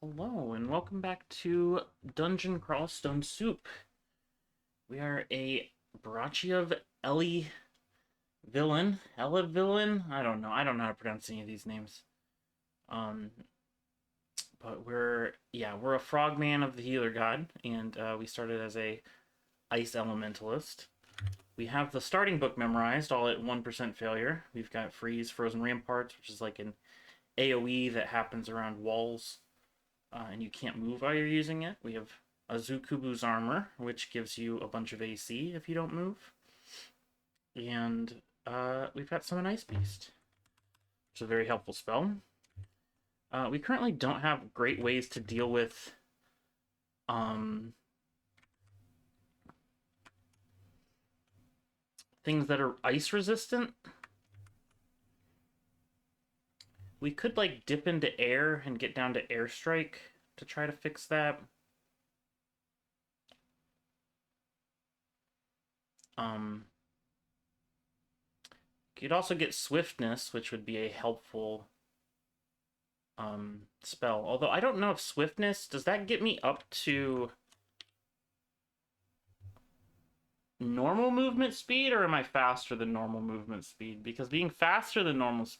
Hello, and welcome back to Dungeon Crawl Stone Soup. We are a Barachi of Elyvilon. I don't know. I don't know how to pronounce any of these names. Um, but we're a frogman of the healer god, and we started as a ice elementalist. We have the starting book memorized, all at 1% failure. We've got freeze, frozen ramparts, which is like an AoE that happens around walls and you can't move while you're using it. We have Azukubu's armor, which gives you a bunch of AC if you don't move. And we've got Summon Ice Beast, which is a very helpful spell. We currently don't have great ways to deal with things that are ice resistant. We could like dip into air and get down to airstrike to try to fix that. You'd also get swiftness, which would be a helpful spell. Although I don't know if swiftness, does that get me up to normal movement speed, or am I faster than normal movement speed? Because being faster than movement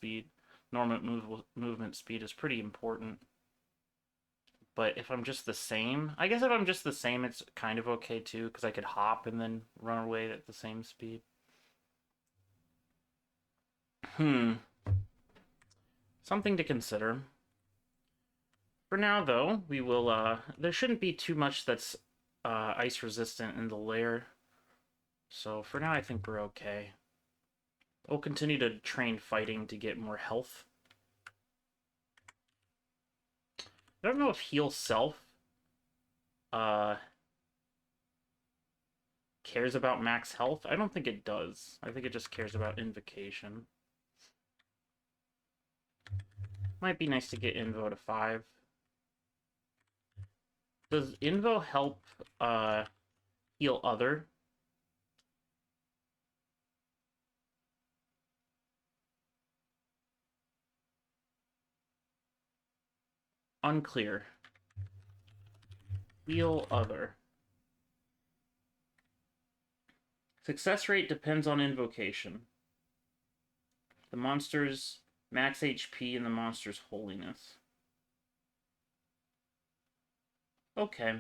speed is pretty important. But if I'm just the same, I guess if I'm just the same, it's kind of okay too, because I could hop and then run away at the same speed. Something to consider. For now, though, we will, there shouldn't be too much that's ice resistant in the lair. So for now, I think we're okay. We'll continue to train fighting to get more health. I don't know if heal self cares about max health. I don't think it does. I think it just cares about invocation. Might be nice to get Invo to 5. Does Invo help heal other? Unclear. Heal other. Success rate depends on invocation. The monster's max HP and the monster's holiness. Okay.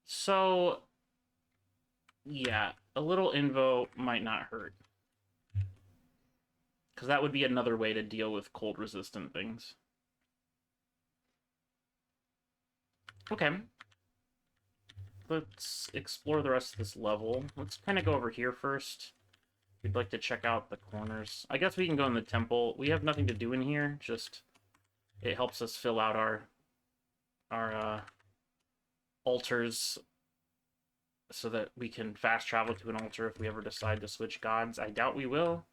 So, yeah, a little invo might not hurt. Because that would be another way to deal with cold resistant things. Okay. Let's explore the rest of this level. Let's kind of go over here first. We'd like to check out the corners. I guess we can go in the temple. We have nothing to do in here, just it helps us fill out our altars so that we can fast travel to an altar if we ever decide to switch gods. I doubt we will,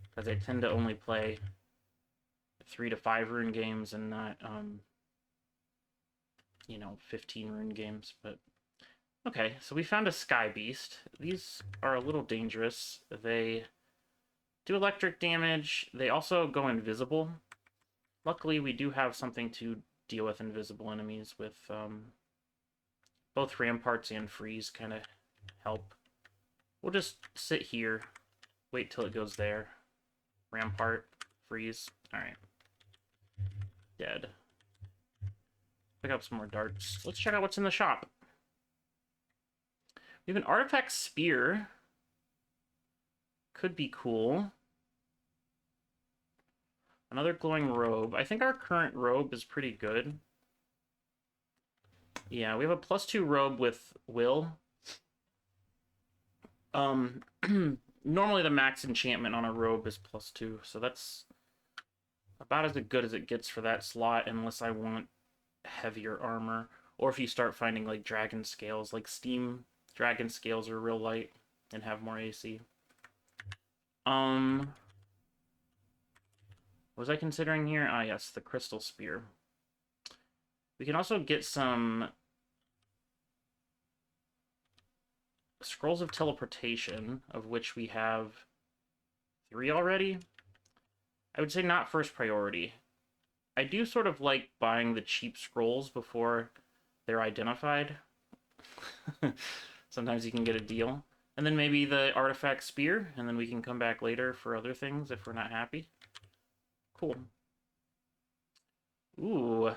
because I tend to only play 3 to 5 rune games and not 15 rune games. But okay, so we found a sky beast. These are a little dangerous. They do electric damage. They also go invisible. Luckily, we do have something to deal with invisible enemies with both ramparts and freeze kind of help. We'll just sit here, wait till it goes there. Rampart, freeze. Alright. Dead. Pick up some more darts. Let's check out what's in the shop. We have an artifact spear. Could be cool. Another glowing robe. I think our current robe is pretty good. Yeah, we have a +2 robe with will. Normally the max enchantment on a robe is +2, so that's about as good as it gets for that slot, unless I want heavier armor. Or if you start finding like dragon scales, like steam dragon scales are real light and have more AC. Was I considering here? Ah, yes, the crystal spear. We can also get some scrolls of teleportation, of which we have 3 already. I would say not first priority. I do sort of like buying the cheap scrolls before they're identified. Sometimes you can get a deal. And then maybe the artifact spear, and then we can come back later for other things if we're not happy. Cool. Ooh.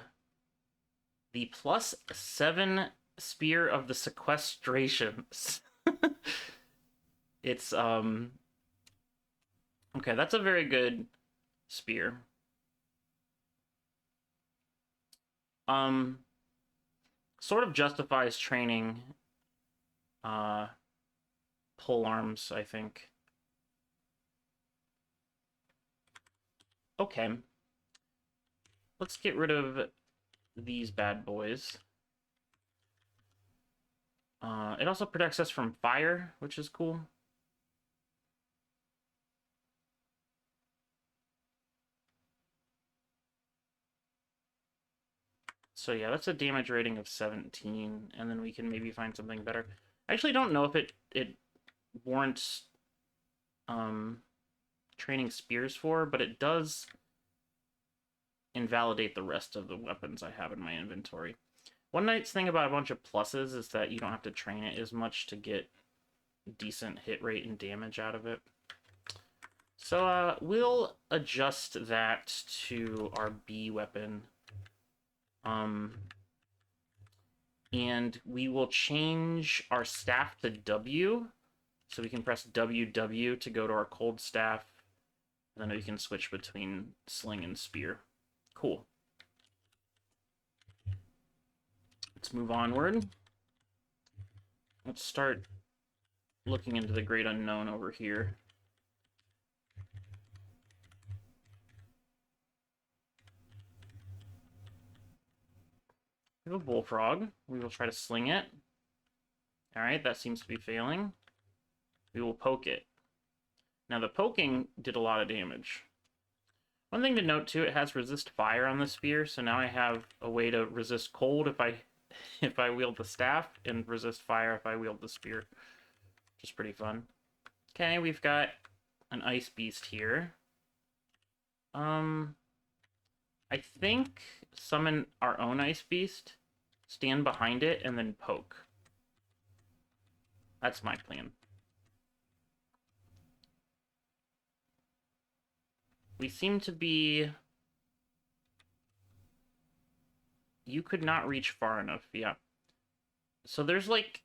The +7 spear of the sequestrations. It's, okay, that's a very good spear. Sort of justifies training, pole arms, I think. Okay. Let's get rid of these bad boys. It also protects us from fire, which is cool. So yeah, that's a damage rating of 17, and then we can maybe find something better. I actually don't know if it warrants training spears for, but it does invalidate the rest of the weapons I have in my inventory. One nice thing about a bunch of pluses is that you don't have to train it as much to get decent hit rate and damage out of it. So we'll adjust that to our B weapon. And we will change our staff to W. So we can press WW to go to our cold staff. And then we can switch between sling and spear. Cool. Let's move onward. Let's start looking into the great unknown over here. We have a bullfrog. We will try to sling it. Alright, that seems to be failing. We will poke it. Now the poking did a lot of damage. One thing to note too, it has resist fire on the spear, so now I have a way to resist cold if I wield the staff, and resist fire if I wield the spear. Which is pretty fun. Okay, we've got an ice beast here. I think summon our own ice beast, stand behind it, and then poke. That's my plan. We seem to be... You could not reach far enough, yeah. So there's like...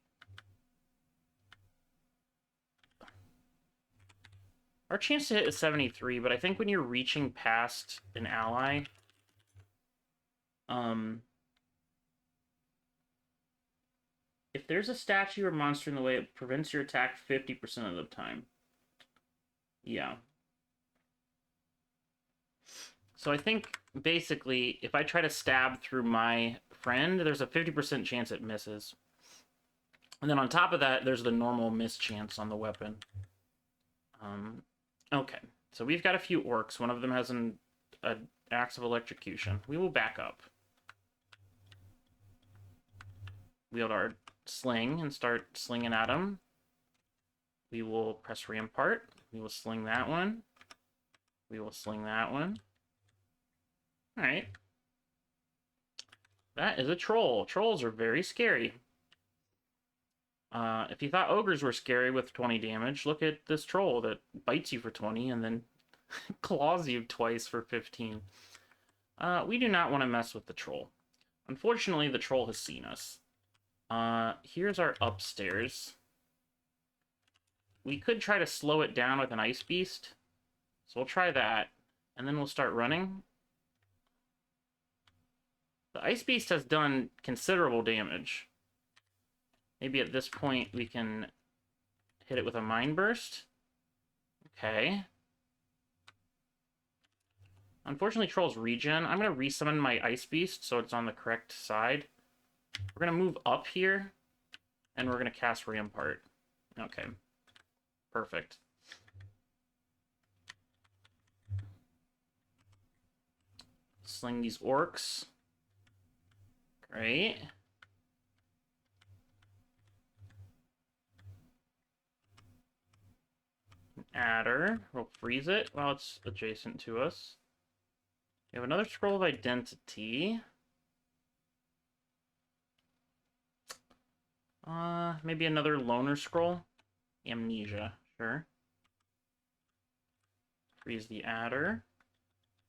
Our chance to hit is 73, but I think when you're reaching past an ally... if there's a statue or monster in the way, it prevents your attack 50% of the time. Yeah. So I think, basically, if I try to stab through my friend, there's a 50% chance it misses. And then on top of that, there's the normal miss chance on the weapon. Okay, so we've got a few orcs. One of them has an axe of electrocution. We will back up. Wield our sling and start slinging at him. We will press rampart. We will sling that one. We will sling that one. Alright. That is a troll. Trolls are very scary. If you thought ogres were scary with 20 damage, look at this troll that bites you for 20 and then claws you twice for 15. We do not want to mess with the troll. Unfortunately, the troll has seen us. Here's our upstairs. We could try to slow it down with an ice beast. So we'll try that. And then we'll start running. The ice beast has done considerable damage. Maybe at this point we can hit it with a mind burst. Okay. Unfortunately, trolls regen. I'm going to resummon my ice beast so it's on the correct side. We're going to move up here, and we're going to cast Rampart. Okay. Perfect. Sling these orcs. Great. Adder. We'll freeze it while it's adjacent to us. We have another scroll of identity. Maybe another loner scroll. Amnesia, sure. Freeze the adder.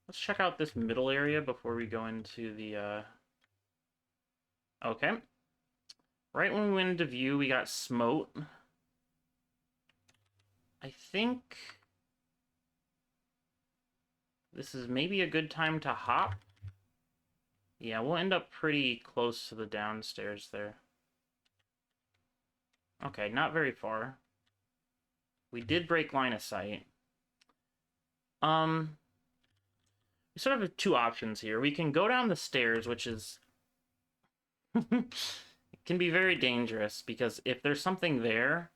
Let's check out this middle area before we go into the, Okay. Right when we went into view, we got Smote. I think this is maybe a good time to hop. Yeah, we'll end up pretty close to the downstairs there. Okay, not very far. We did break line of sight. We sort of have two options here. We can go down the stairs, which is... it can be very dangerous, because if there's something there,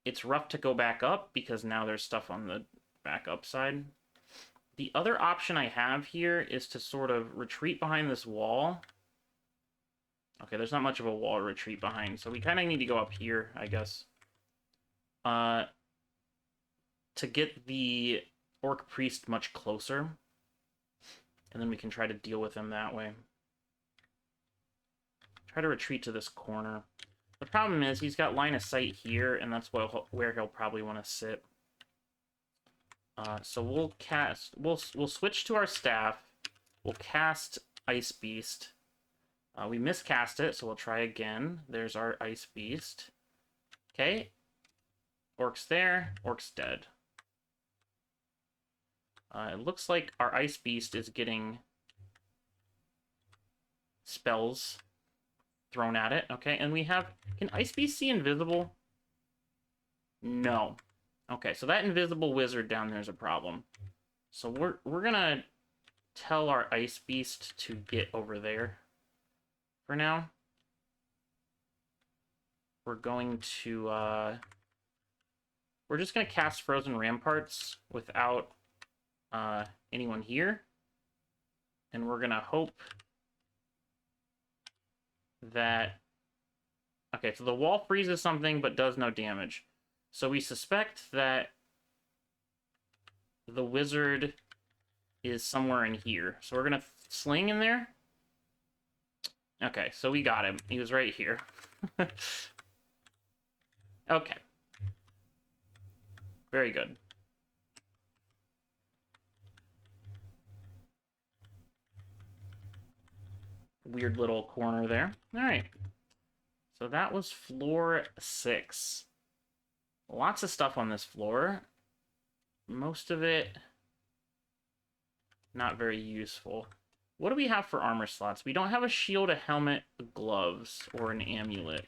it's rough to go back up, because now there's stuff on the back up side. The other option I have here is to sort of retreat behind this wall. Okay, there's not much of a wall to retreat behind, so we kind of need to go up here, I guess. To get the Orc Priest much closer. And then we can try to deal with him that way. Try to retreat to this corner. The problem is he's got line of sight here, and that's where he'll probably want to sit. So we'll cast... We'll switch to our staff. We'll cast Ice Beast. We miscast it, so we'll try again. There's our Ice Beast. Okay. Orc's there. Orc's dead. It looks like our Ice Beast is getting spells thrown at it. Okay, and we have... Can Ice Beast see invisible? No. Okay, so that invisible wizard down there is a problem. So we're gonna tell our Ice Beast to get over there for now. We're going to... we're just gonna cast Frozen Ramparts without anyone here. And we're gonna hope that... Okay, so the wall freezes something but does no damage. So we suspect that the wizard is somewhere in here. So we're gonna sling in there. Okay, so we got him. He was right here. Okay. Very good. Weird little corner there. All right. So that was floor 6. Lots of stuff on this floor. Most of it not very useful. What do we have for armor slots? We don't have a shield, a helmet, gloves, or an amulet.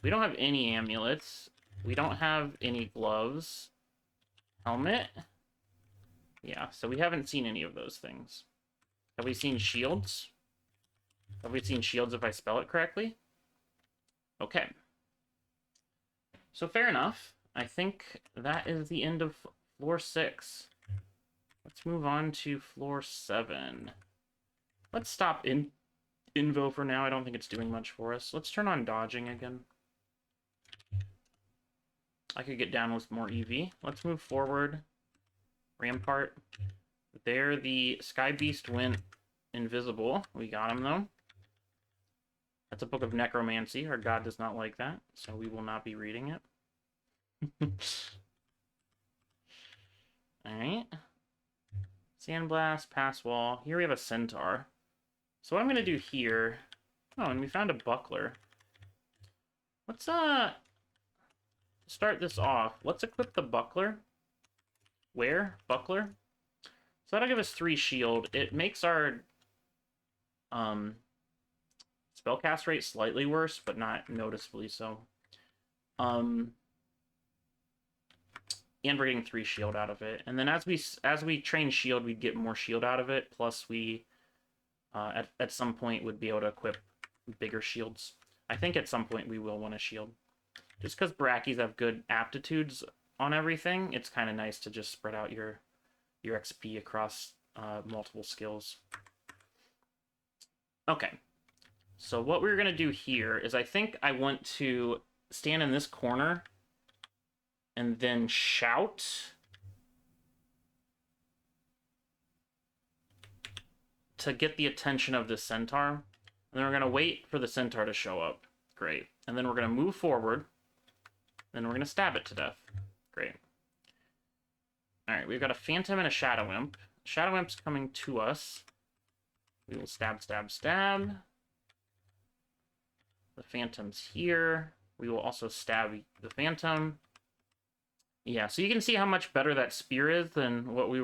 We don't have any amulets. We don't have any gloves. Helmet? Yeah, so we haven't seen any of those things. Have we seen shields? Have we seen shields if I spell it correctly? Okay. So fair enough. I think that is the end of floor 6. Let's move on to floor 7. Let's stop Invo for now. I don't think it's doing much for us. Let's turn on dodging again. I could get down with more EV. Let's move forward. Rampart. There, the Sky Beast went invisible. We got him, though. That's a book of necromancy. Our god does not like that, so we will not be reading it. Alright. Sandblast, pass wall. Here we have a centaur. So what I'm going to do here... Oh, and we found a buckler. Let's, start this off. Let's equip the buckler. Where? Buckler? So that'll give us 3 shield. It makes our, spellcast rate slightly worse, but not noticeably so. And we're getting 3 shield out of it. And then as we train shield, we'd get more shield out of it. Plus we, at some point, would be able to equip bigger shields. I think at some point we will want a shield. Just because Barachis have good aptitudes on everything, it's kind of nice to just spread out your XP across multiple skills. Okay. So what we're going to do here is I think I want to stand in this corner and then shout. to get the attention of the centaur. And then we're going to wait for the centaur to show up. Great. And then we're going to move forward. Then we're going to stab it to death. Great. Alright, we've got a phantom and a shadow imp. Shadow imp's coming to us. We will stab, stab, stab. The phantom's here. We will also stab the phantom. Yeah, so you can see how much better that spear is than what we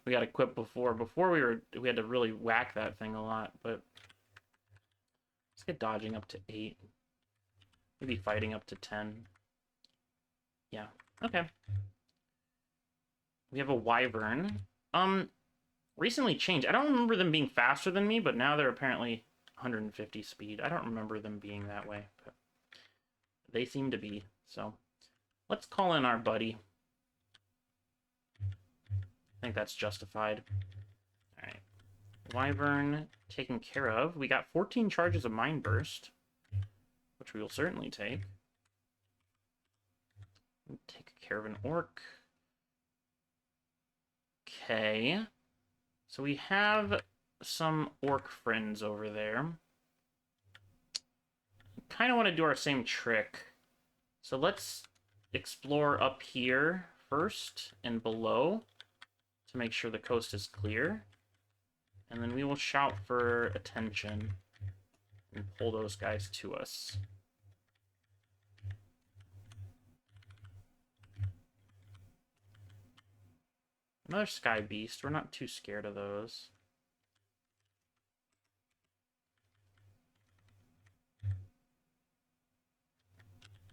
got equipped before. Before we had to really whack that thing a lot, but let's get dodging up to 8. Maybe fighting up to 10. Yeah, okay. We have a wyvern. Recently changed. I don't remember them being faster than me, but now they're apparently 150 speed. I don't remember them being that way, but they seem to be. So let's call in our buddy. I think that's justified. All right. Wyvern taken care of. We got 14 charges of Mind Burst, which we will certainly take. Take care of an orc. Okay. So we have some orc friends over there. Kind of want to do our same trick. So let's explore up here first and below to make sure the coast is clear. And then we will shout for attention and pull those guys to us. Another sky beast. We're not too scared of those.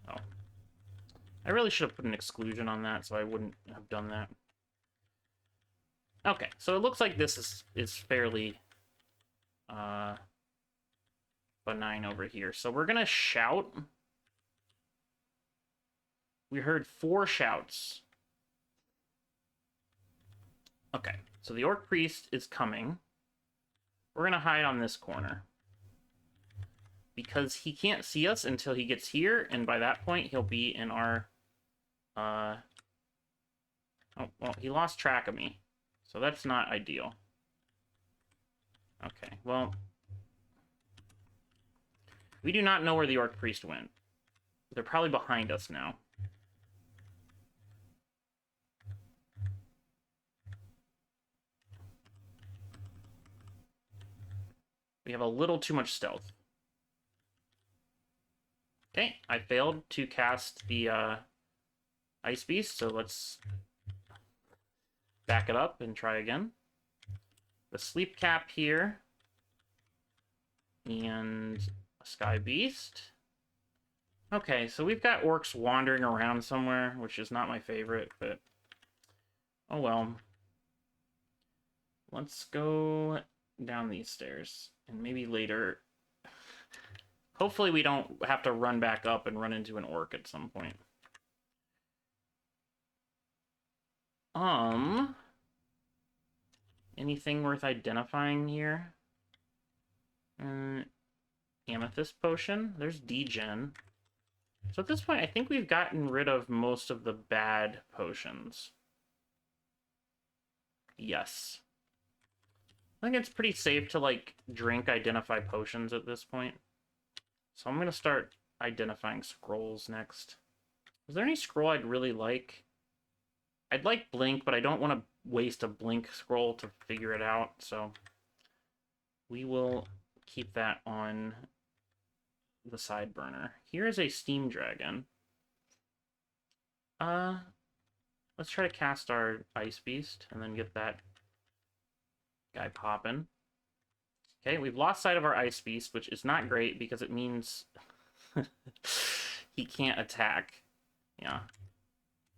Oh. I really should have put an exclusion on that, so I wouldn't have done that. Okay, so it looks like this is fairly benign over here. So we're gonna shout. We heard 4 shouts. Okay, so the orc priest is coming. We're gonna hide on this corner because he can't see us until he gets here, and by that point he'll be in our oh, well, he lost track of me, so that's not ideal. Okay, well, we do not know where the orc priest went. They're probably behind us now. We have a little too much stealth. Okay, I failed to cast the Ice Beast, so let's back it up and try again. The Sleep Cap here. And a Sky Beast. Okay, so we've got orcs wandering around somewhere, which is not my favorite, but oh well. Let's go down these stairs, and maybe later, hopefully we don't have to run back up and run into an orc at some point. Anything worth identifying here? Amethyst potion. There's degen. So at this point, I think we've gotten rid of most of the bad potions. Yes. I think it's pretty safe to, like, drink identify potions at this point. So I'm going to start identifying scrolls next. Is there any scroll I'd really like? I'd like Blink, but I don't want to waste a Blink scroll to figure it out, so we will keep that on the side burner. Here is a Steam Dragon. Let's try to cast our Ice Beast and then get that guy popping. Okay, we've lost sight of our Ice Beast, which is not great because it means he can't attack. Yeah.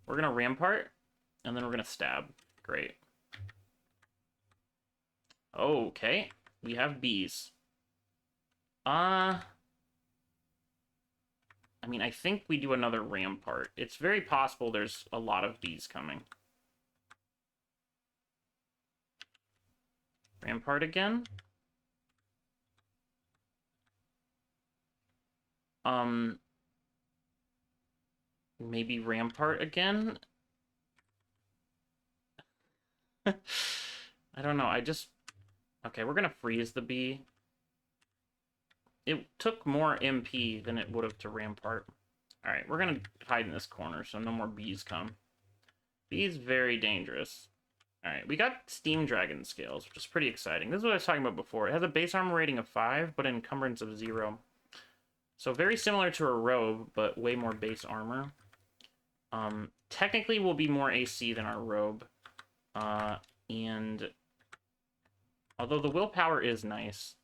We're gonna Rampart, and then we're gonna stab. Great. Okay, we have bees. I mean, I think we do another Rampart. It's very possible there's a lot of bees coming. Rampart again. Maybe Rampart again? I don't know, I just Okay, we're gonna freeze the bee. It took more MP than it would have to Rampart. Alright, we're gonna hide in this corner so no more bees come. Bees very dangerous. Alright, we got Steam Dragon scales, which is pretty exciting. This is what I was talking about before. It has a base armor rating of 5, but an encumbrance of 0. So very similar to a robe, but way more base armor. Technically will be more AC than our robe. And although the willpower is nice.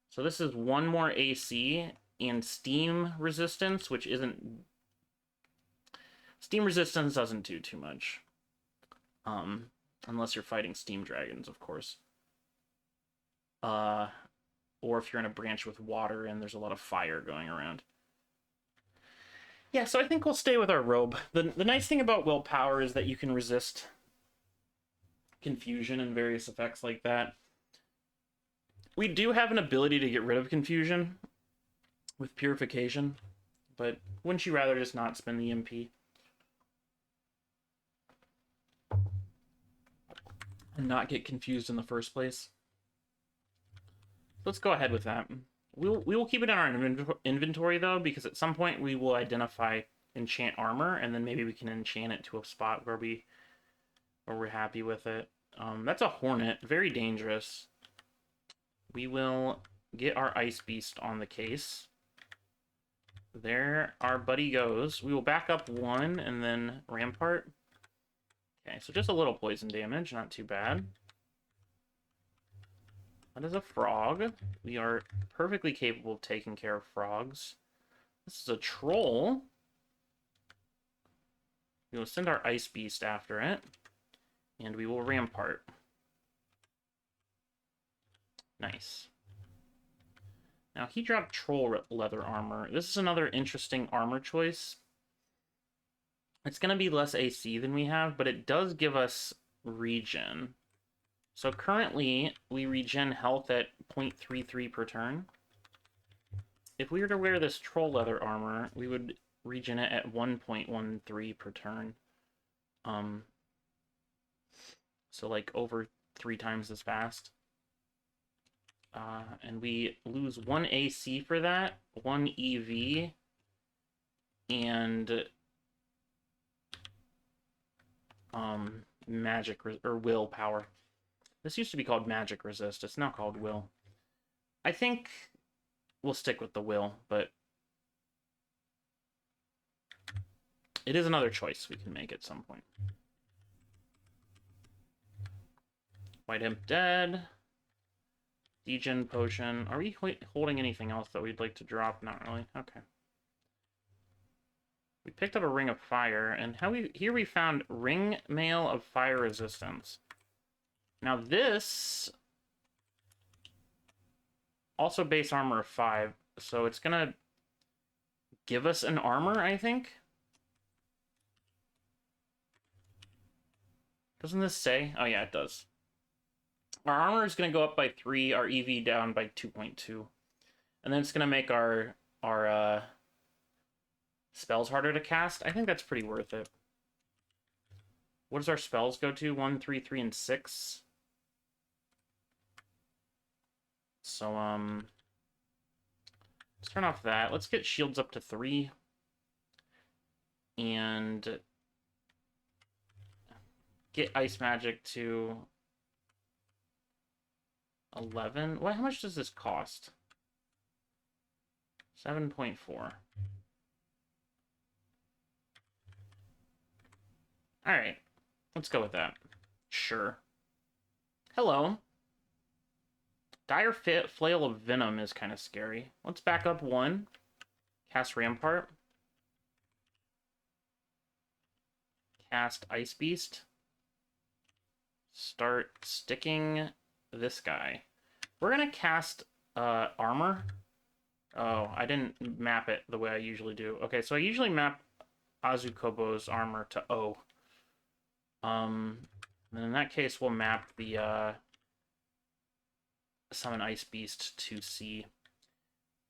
So this is 1 more AC and steam resistance, which isn't... Steam resistance doesn't do too much. Unless you're fighting steam dragons, of course. Or if you're in a branch with water and there's a lot of fire going around. Yeah, so I think we'll stay with our robe. The nice thing about willpower is that you can resist confusion and various effects like that. We do have an ability to get rid of confusion with purification, but wouldn't you rather just not spend the MP? And not get confused in the first place? Let's go ahead with that. We will keep it in our inventory, though, because at some point we will identify enchant armor, and then maybe we can enchant it to a spot where we're happy with it. That's a hornet, very dangerous. We will get our ice beast on the case. There our buddy goes. We will back up 1 and then rampart. Okay, so just a little poison damage, not too bad. That is a frog. We are perfectly capable of taking care of frogs. This is a troll. We will send our ice beast after it. And we will rampart. Nice. Now, he dropped troll leather armor. This is another interesting armor choice. It's going to be less AC than we have, but it does give us regen. So currently, we regen health at 0.33 per turn. If we were to wear this troll leather armor, we would regen it at 1.13 per turn. So like over 3 times as fast. And we lose 1 AC for that, 1 EV, and magic or willpower. This used to be called magic resist. It's now called will. I think we'll stick with the will, but it is another choice we can make at some point. White Imp dead. Degen potion. Are we holding anything else that we'd like to drop? Not really. Okay. We picked up a Ring of Fire, and here we found Ring Mail of Fire Resistance. Now this also base armor of 5, so it's gonna give us an armor, I think. Doesn't this say? Oh yeah, it does. Our armor is going to go up by 3, our EV down by 2.2. And then it's going to make our spells harder to cast. I think that's pretty worth it. What does our spells go to? 1, 3, 3, and 6. So, let's turn off that. Let's get shields up to 3. And get ice magic to 11. How much does this cost? 7.4. Alright. Let's go with that. Sure. Hello. Dire Flail of Venom is kind of scary. Let's back up 1. Cast Rampart. Cast Ice Beast. Start sticking this guy. We're gonna cast armor. Oh, I didn't map it the way I usually do. Okay, so I usually map Azukobo's armor to O. And in that case, we'll map the Summon Ice Beast to C.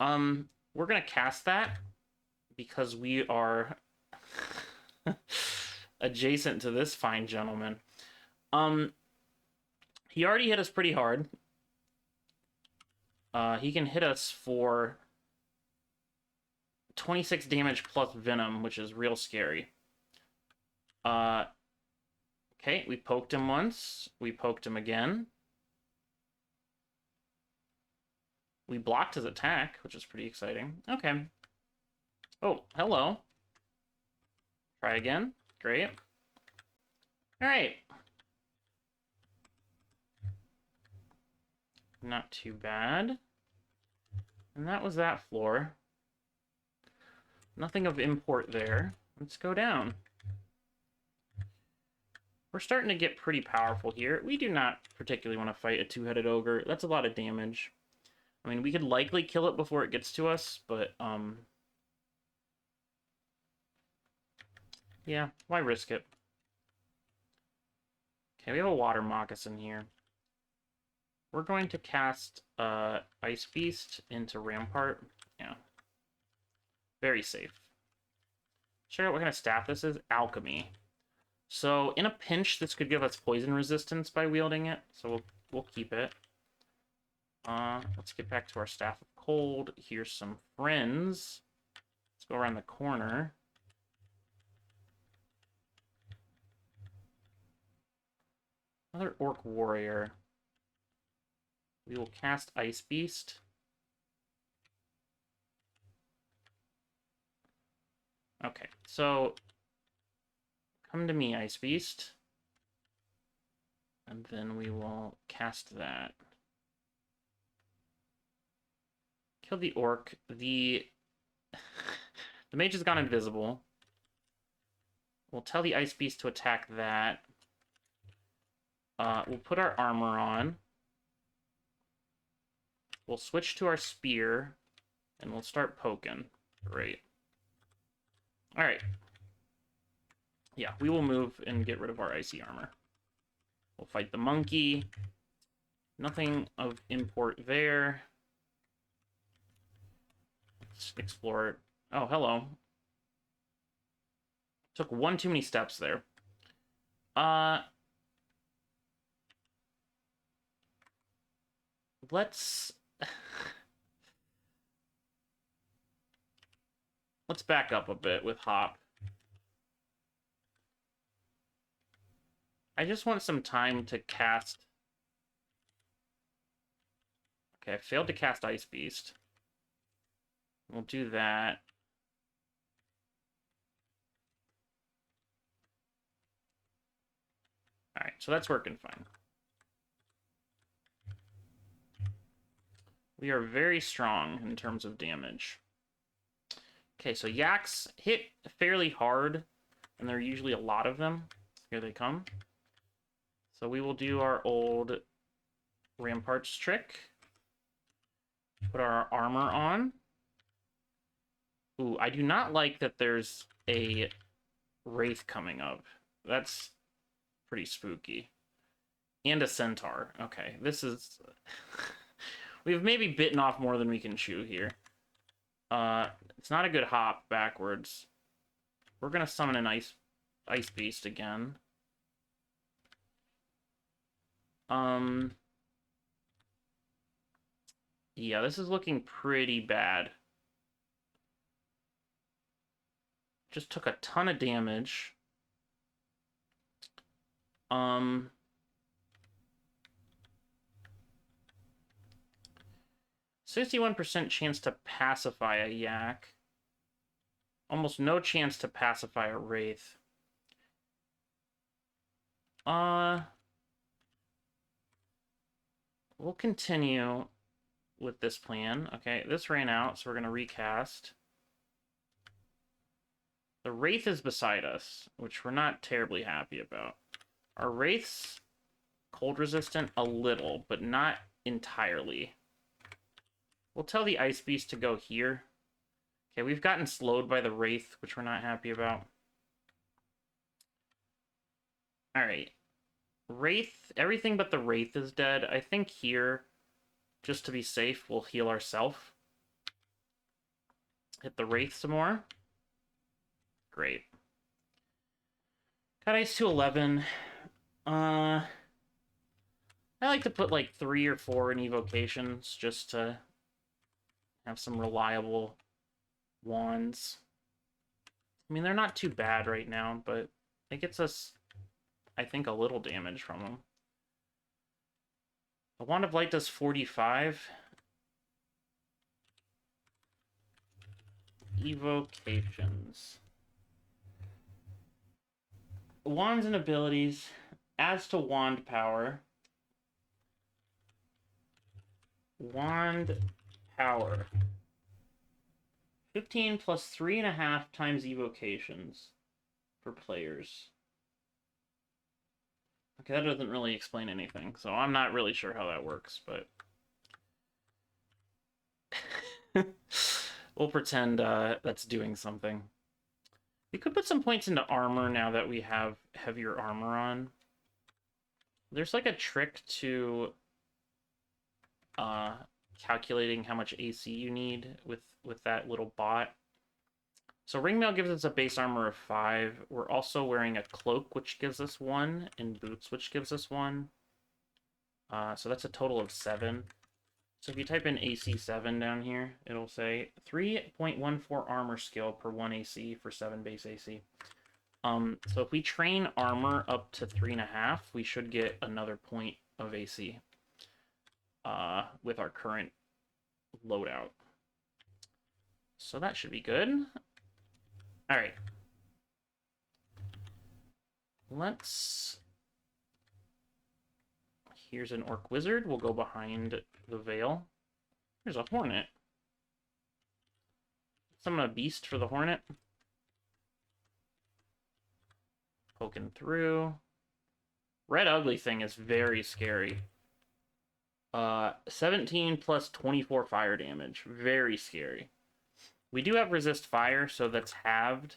We're gonna cast that because we are adjacent to this fine gentleman. He already hit us pretty hard. He can hit us for 26 damage plus venom, which is real scary. Okay, we poked him once. We poked him again. We blocked his attack, which is pretty exciting. Okay. Oh, hello. Try again. Great. All right. Not too bad. And that was that floor. Nothing of import there. Let's go down. We're starting to get pretty powerful here. We do not particularly want to fight a two-headed ogre. That's a lot of damage. I mean, we could likely kill it before it gets to us, but, yeah, why risk it? Okay, we have a water moccasin here. We're going to cast Ice Beast into Rampart. Yeah. Very safe. Check out what kind of staff this is. Alchemy. So, in a pinch, this could give us poison resistance by wielding it. So, we'll keep it. Let's get back to our Staff of Cold. Here's some friends. Let's go around the corner. Another Orc Warrior. We will cast Ice Beast. Okay, so come to me, Ice Beast. And then we will cast that. Kill the orc. The mage has gone invisible. We'll tell the Ice Beast to attack that. We'll put our armor on. We'll switch to our spear, and we'll start poking. Great. Alright. Yeah, we will move and get rid of our icy armor. We'll fight the monkey. Nothing of import there. Let's explore it. Oh, hello. Took one too many steps there. Let's back up a bit with Hop. I just want some time to cast. Okay, I failed to cast Ice Beast. We'll do that. Alright, so that's working fine. We are very strong in terms of damage. Okay, so yaks hit fairly hard, and there are usually a lot of them. Here they come. So we will do our old Ramparts trick. Put our armor on. Ooh, I do not like that there's a Wraith coming up. That's pretty spooky. And a Centaur. Okay, this is... We've maybe bitten off more than we can chew here. It's not a good hop backwards. We're gonna summon an Ice Beast again. Yeah, this is looking pretty bad. Just took a ton of damage. 61% chance to pacify a yak. Almost no chance to pacify a wraith. We'll continue with this plan. Okay, this ran out, so we're going to recast. The wraith is beside us, which we're not terribly happy about. Our wraith's cold resistant a little, but not entirely. We'll tell the Ice Beast to go here. Okay, we've gotten slowed by the wraith, which we're not happy about. Alright. Wraith, everything but the wraith is dead. I think here, just to be safe, we'll heal ourselves. Hit the wraith some more. Great. Got ice to 11. I like to put like 3 or 4 in evocations just to Have some reliable wands. I mean, they're not too bad right now, but it gets us, I think, a little damage from them. The Wand of Light does 45. Evocations. Wands and abilities. Adds to wand power. Wand power. 15 plus 3.5 times evocations for players. Okay, that doesn't really explain anything, so I'm not really sure how that works, but we'll pretend that's doing something. We could put some points into armor now that we have heavier armor on. There's like a trick to calculating how much AC you need with that little bot. So ringmail gives us a base armor of 5. We're also wearing a cloak, which gives us 1, and boots, which gives us 1. So that's a total of 7. So if you type in AC 7 down here, it'll say 3.14 armor skill per 1 AC for 7 base AC. So if we train armor up to 3.5, we should get another point of AC with our current loadout. So that should be good. All right. Here's an orc wizard. We'll go behind the veil. There's a hornet. Summon a beast for the hornet. Poking through. Red ugly thing is very scary. 17 plus 24 fire damage. Very scary. We do have resist fire, so that's halved.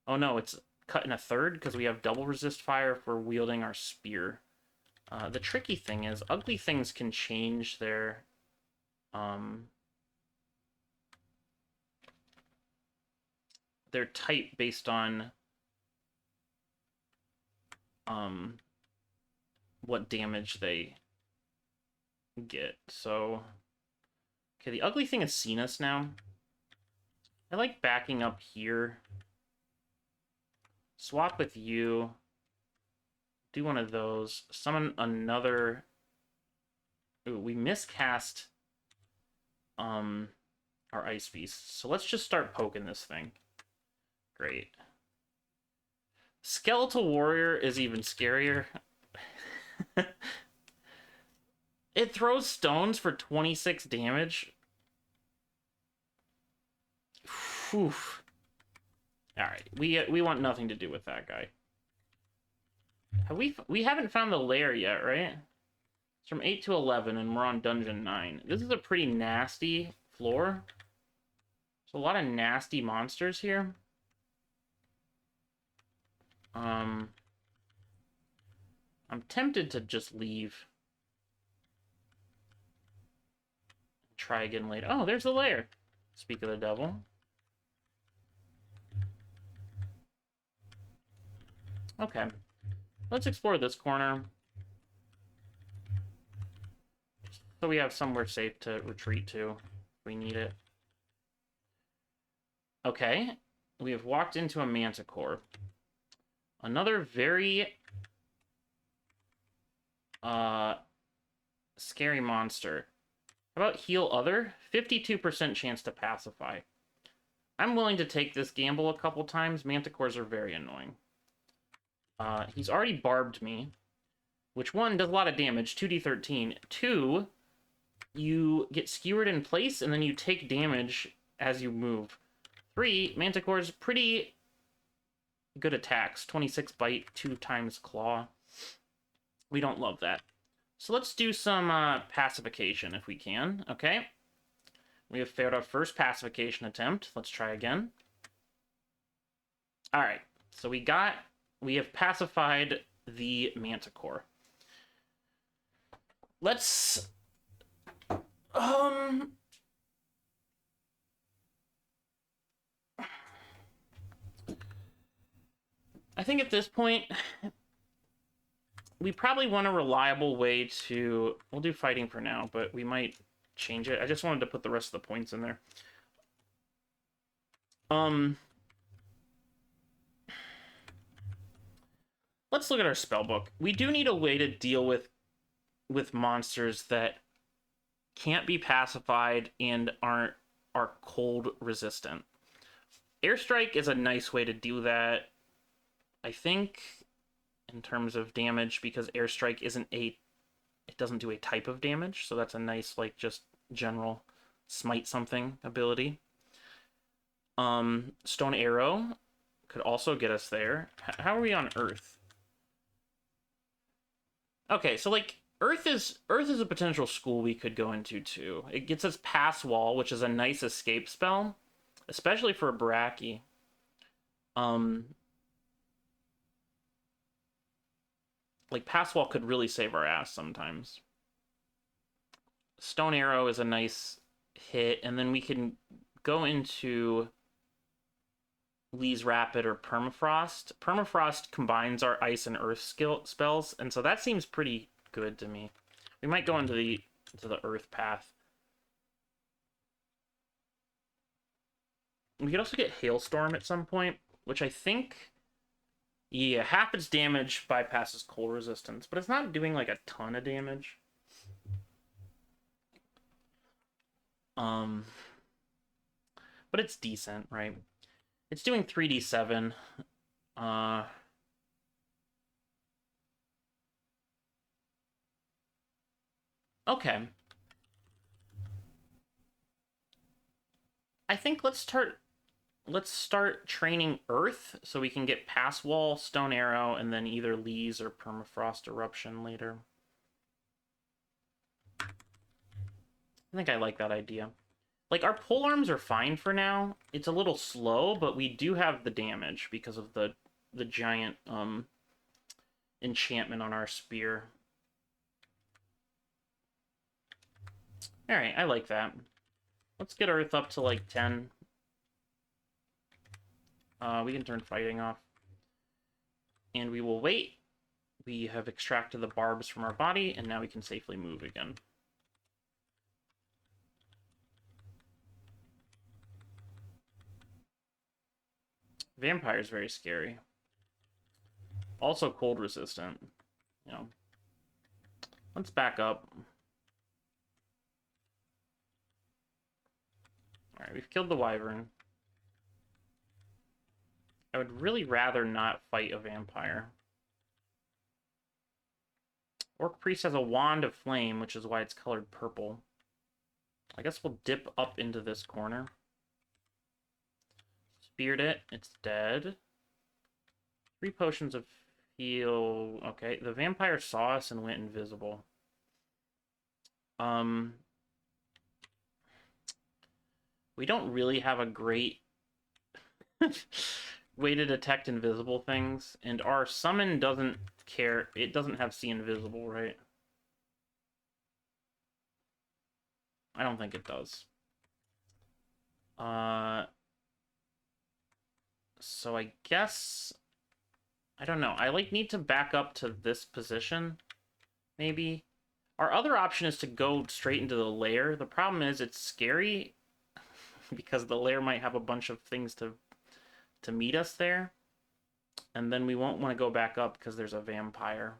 Oh no, it's cut in a third because we have double resist fire for wielding our spear. The tricky thing is, ugly things can change their type based on what damage they get. So, okay, the ugly thing has seen us now. I like backing up here. Swap with you. Do one of those. Summon another. Ooh, we miscast our Ice Beast. So let's just start poking this thing. Great. Skeletal Warrior is even scarier. It throws stones for 26 damage. Whew. Alright, we want nothing to do with that guy. We haven't found the lair yet, right? It's from 8 to 11, and we're on dungeon 9. This is a pretty nasty floor. There's a lot of nasty monsters here. I'm tempted to just leave. Try again later. Oh, there's the lair. Speak of the devil. Okay. Let's explore this corner. So we have somewhere safe to retreat to if we need it. Okay. We have walked into a manticore. Another very scary monster. How about heal other? 52% chance to pacify. I'm willing to take this gamble a couple times. Manticores are very annoying. He's already barbed me, which 1, does a lot of damage, 2d13. 2, you get skewered in place, and then you take damage as you move. 3, Manticore's pretty good attacks. 26 bite, 2 times claw. We don't love that. So let's do some pacification if we can, okay? We have failed our first pacification attempt. Let's try again. All right, so we have pacified the manticore. Let's I think at this point we probably want a reliable way to, we'll do fighting for now, but we might change it. I just wanted to put the rest of the points in there. Let's look at our spell book. We do need a way to deal with monsters that can't be pacified and are cold resistant. Airstrike is a nice way to do that, I think, in terms of damage, because Airstrike it doesn't do a type of damage, so that's a nice, like, just general smite something ability. Stone Arrow could also get us there. How are we on Earth? Okay, so, like, Earth is a potential school we could go into too. It gets us Pass Wall, which is a nice escape spell, especially for a Barachi. Like, Pass Wall could really save our ass sometimes. Stone Arrow is a nice hit, and then we can go into Lee's Rapid or Permafrost. Permafrost combines our Ice and Earth spells, and so that seems pretty good to me. We might go into the Earth path. We could also get Hailstorm at some point, which I think, yeah, half its damage bypasses cold resistance, but it's not doing like a ton of damage. But it's decent, right? It's doing 3d7. Okay. I think let's start training Earth so we can get Pass Wall, Stone Arrow, and then either Lee's or Permafrost Eruption later. I think I like that idea. Like, our polearms are fine for now. It's a little slow, but we do have the damage because of the giant enchantment on our spear. Alright, I like that. Let's get Earth up to, like, 10. We can turn fighting off. And we will wait. We have extracted the barbs from our body, and now we can safely move again. Vampire is very scary. Also cold resistant. You know. Let's back up. Alright, we've killed the wyvern. I would really rather not fight a vampire. Orc Priest has a Wand of Flame, which is why it's colored purple. I guess we'll dip up into this corner. Speared it. It's dead. 3 potions of heal. Okay, the vampire saw us and went invisible. We don't really have a great way to detect invisible things, and our summon doesn't care. It doesn't have see invisible, right? I don't think it does. So I guess, I don't know. I like need to back up to this position, maybe. Our other option is to go straight into the lair. The problem is it's scary because the lair might have a bunch of things to meet us there. And then we won't want to go back up because there's a vampire.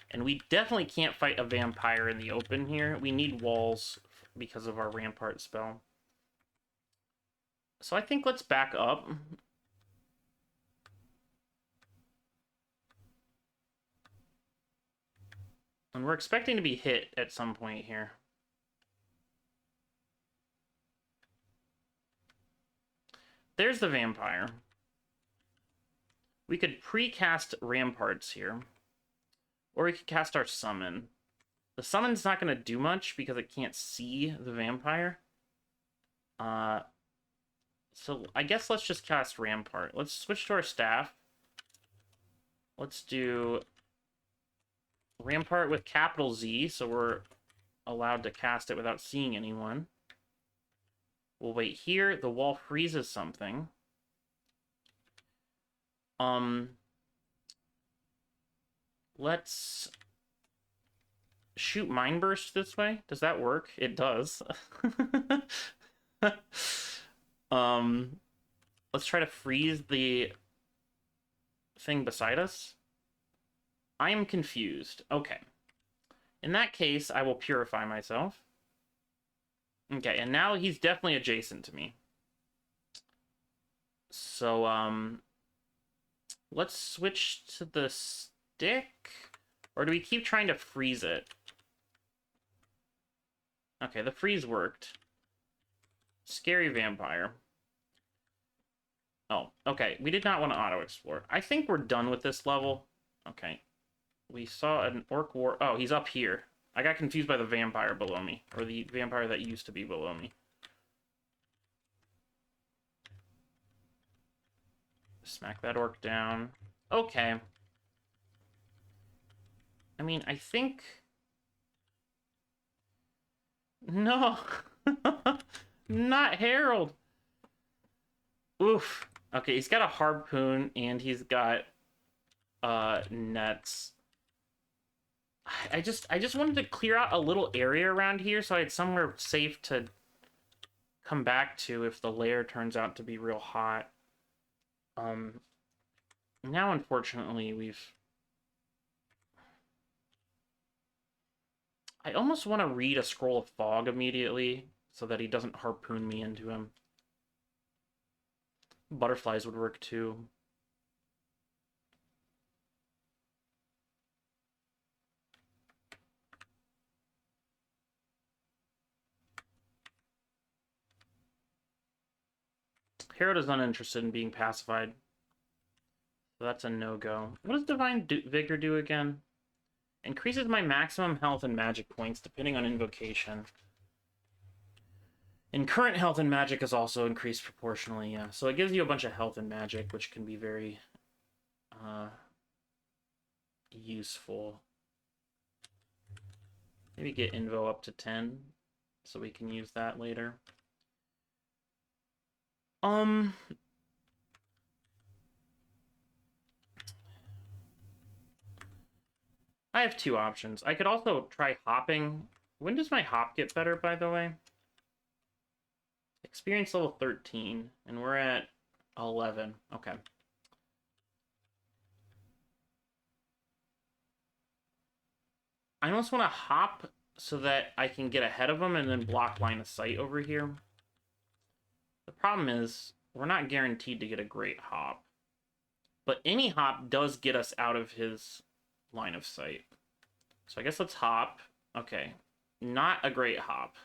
And we definitely can't fight a vampire in the open here. We need walls because of our rampart spell. So I think let's back up. And we're expecting to be hit at some point here. There's the vampire. We could pre-cast ramparts here. Or we could cast our summon. The summon's not going to do much because it can't see the vampire. So I guess let's just cast Rampart. Let's switch to our staff. Let's do Rampart with capital Z, so we're allowed to cast it without seeing anyone. We'll wait here. The wall freezes something. Let's shoot Mind Burst this way? Does that work? It does. um, let's try to freeze the thing beside us. I am confused. Okay. In that case, I will purify myself. Okay, and now he's definitely adjacent to me. So, let's switch to the stick. Or do we keep trying to freeze it? Okay, the freeze worked. Scary vampire. Oh, okay. We did not want to auto-explore. I think we're done with this level. Okay. We saw an orc war. Oh, he's up here. I got confused by the vampire below me. Or the vampire that used to be below me. Smack that orc down. Okay. I mean, I think... No! Not Harold! Oof. Okay, he's got a harpoon, and he's got nets. I just wanted to clear out a little area around here so I had somewhere safe to come back to if the lair turns out to be real hot. Now unfortunately I almost want to read a scroll of fog immediately so that he doesn't harpoon me into him. Butterflies would work too. Harold is uninterested in being pacified. So that's a no-go. What does Divine Vigor do again? Increases my maximum health and magic points depending on invocation. And current health and magic is also increased proportionally, yeah. So it gives you a bunch of health and magic, which can be very useful. Maybe get Invo up to 10, so we can use that later. I have two options. I could also try hopping. When does my hop get better, by the way? Experience level 13, and we're at 11. Okay. I almost want to hop so that I can get ahead of them and then block line of sight over here. The problem is, we're not guaranteed to get a great hop. But any hop does get us out of his line of sight. So I guess let's hop. Okay. Not a great hop.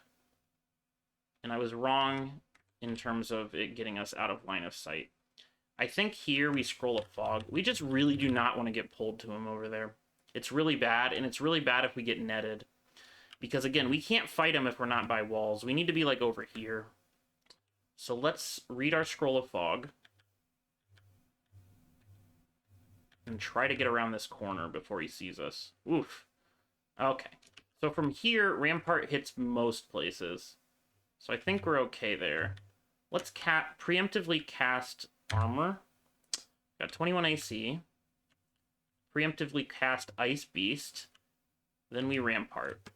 And I was wrong in terms of it getting us out of line of sight. I think here we scroll a fog. We just really do not want to get pulled to him over there. It's really bad, and it's really bad if we get netted. Because, again, we can't fight him if we're not by walls. We need to be, like, over here. So let's read our scroll of fog. And try to get around this corner before he sees us. Oof. Okay. So from here, Rampart hits most places. So I think we're okay there. Let's preemptively cast Armor. Got 21 AC. Preemptively cast Ice Beast. Then we Rampart.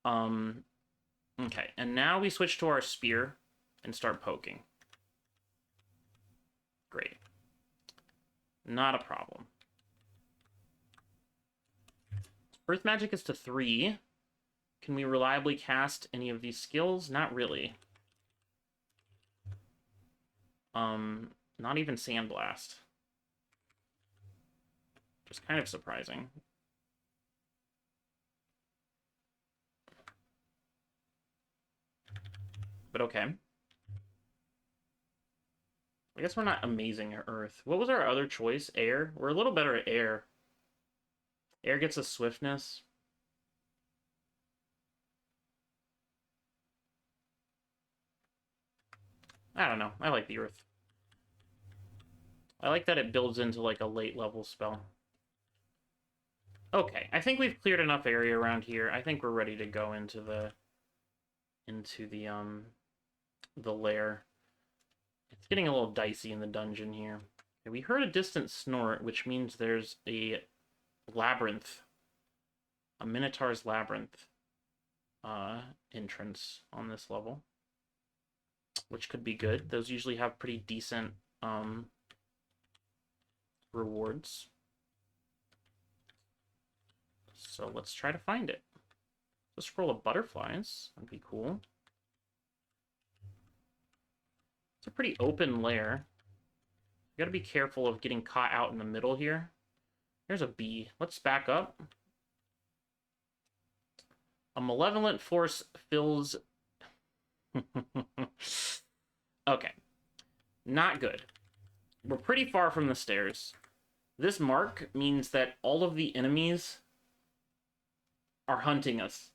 Okay, and now we switch to our Spear and start poking. Great. Not a problem. Earth Magic is to 3. Can we reliably cast any of these skills? Not really. Not even Sandblast. Just kind of surprising. But okay. I guess we're not amazing at Earth. What was our other choice? Air? We're a little better at Air. Air gets us Swiftness. I don't know. I like the Earth. I like that it builds into, like, a late level spell. Okay, I think we've cleared enough area around here. I think we're ready to go into the lair. It's getting a little dicey in the dungeon here. Okay, we heard a distant snort, which means there's a labyrinth a Minotaur's Labyrinth entrance on this level, which could be good. Those usually have pretty decent rewards. So let's try to find it. The scroll of butterflies. That'd be cool. It's a pretty open lair. You gotta be careful of getting caught out in the middle here. There's a bee. Let's back up. A malevolent force fills... Okay. Not good. We're pretty far from the stairs. This mark means that all of the enemies are hunting us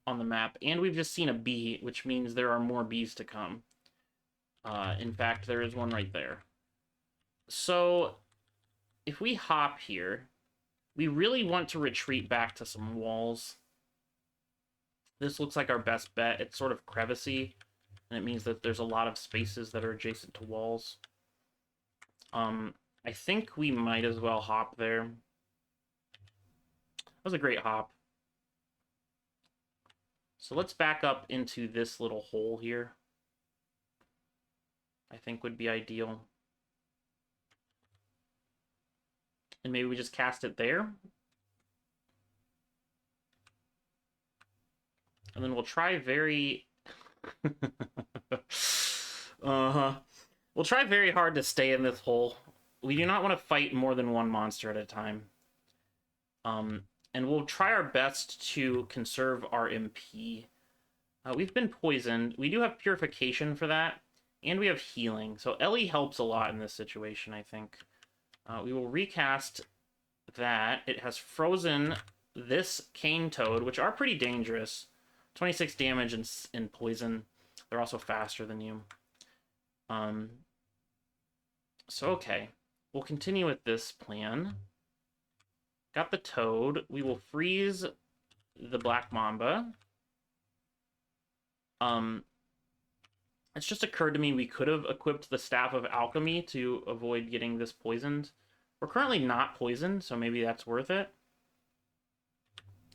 on the map. And we've just seen a bee, which means there are more bees to come. In fact, there is one right there. So, if we hop here, we really want to retreat back to some walls. This looks like our best bet. It's sort of crevicy, and it means that there's a lot of spaces that are adjacent to walls. I think we might as well hop there. That was a great hop. So let's back up into this little hole here. I think would be ideal. And maybe we just cast it there. And then we'll try very... We'll try very hard to stay in this hole. We do not want to fight more than one monster at a time. And we'll try our best to conserve our MP. We've been poisoned. We do have purification for that. And we have healing. So Ellie helps a lot in this situation, I think. We will recast that. It has frozen this cane toad, which are pretty dangerous. 26 damage and poison. They're also faster than you. So, okay. We'll continue with this plan. Got the toad. We will freeze the black mamba. It's just occurred to me we could have equipped the Staff of Alchemy to avoid getting this poisoned. We're currently not poisoned, so maybe that's worth it.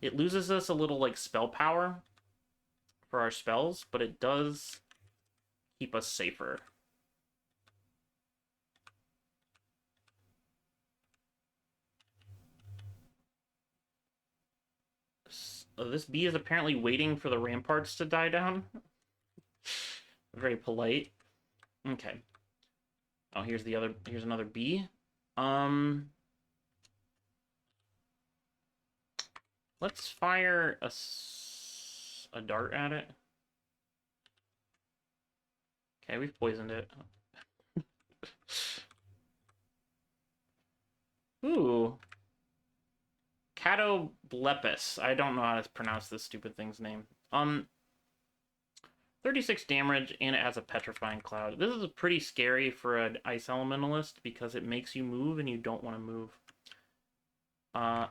It loses us a little, like, spell power for our spells, but it does keep us safer. This bee is apparently waiting for the ramparts to die down. Very polite. Okay. Oh, here's another bee. Let's fire a dart at it. Okay, we've poisoned it. Ooh. Catoblepis. I don't know how to pronounce this stupid thing's name. 36 damage, and it has a petrifying cloud. This is pretty scary for an ice elementalist because it makes you move and you don't want to move.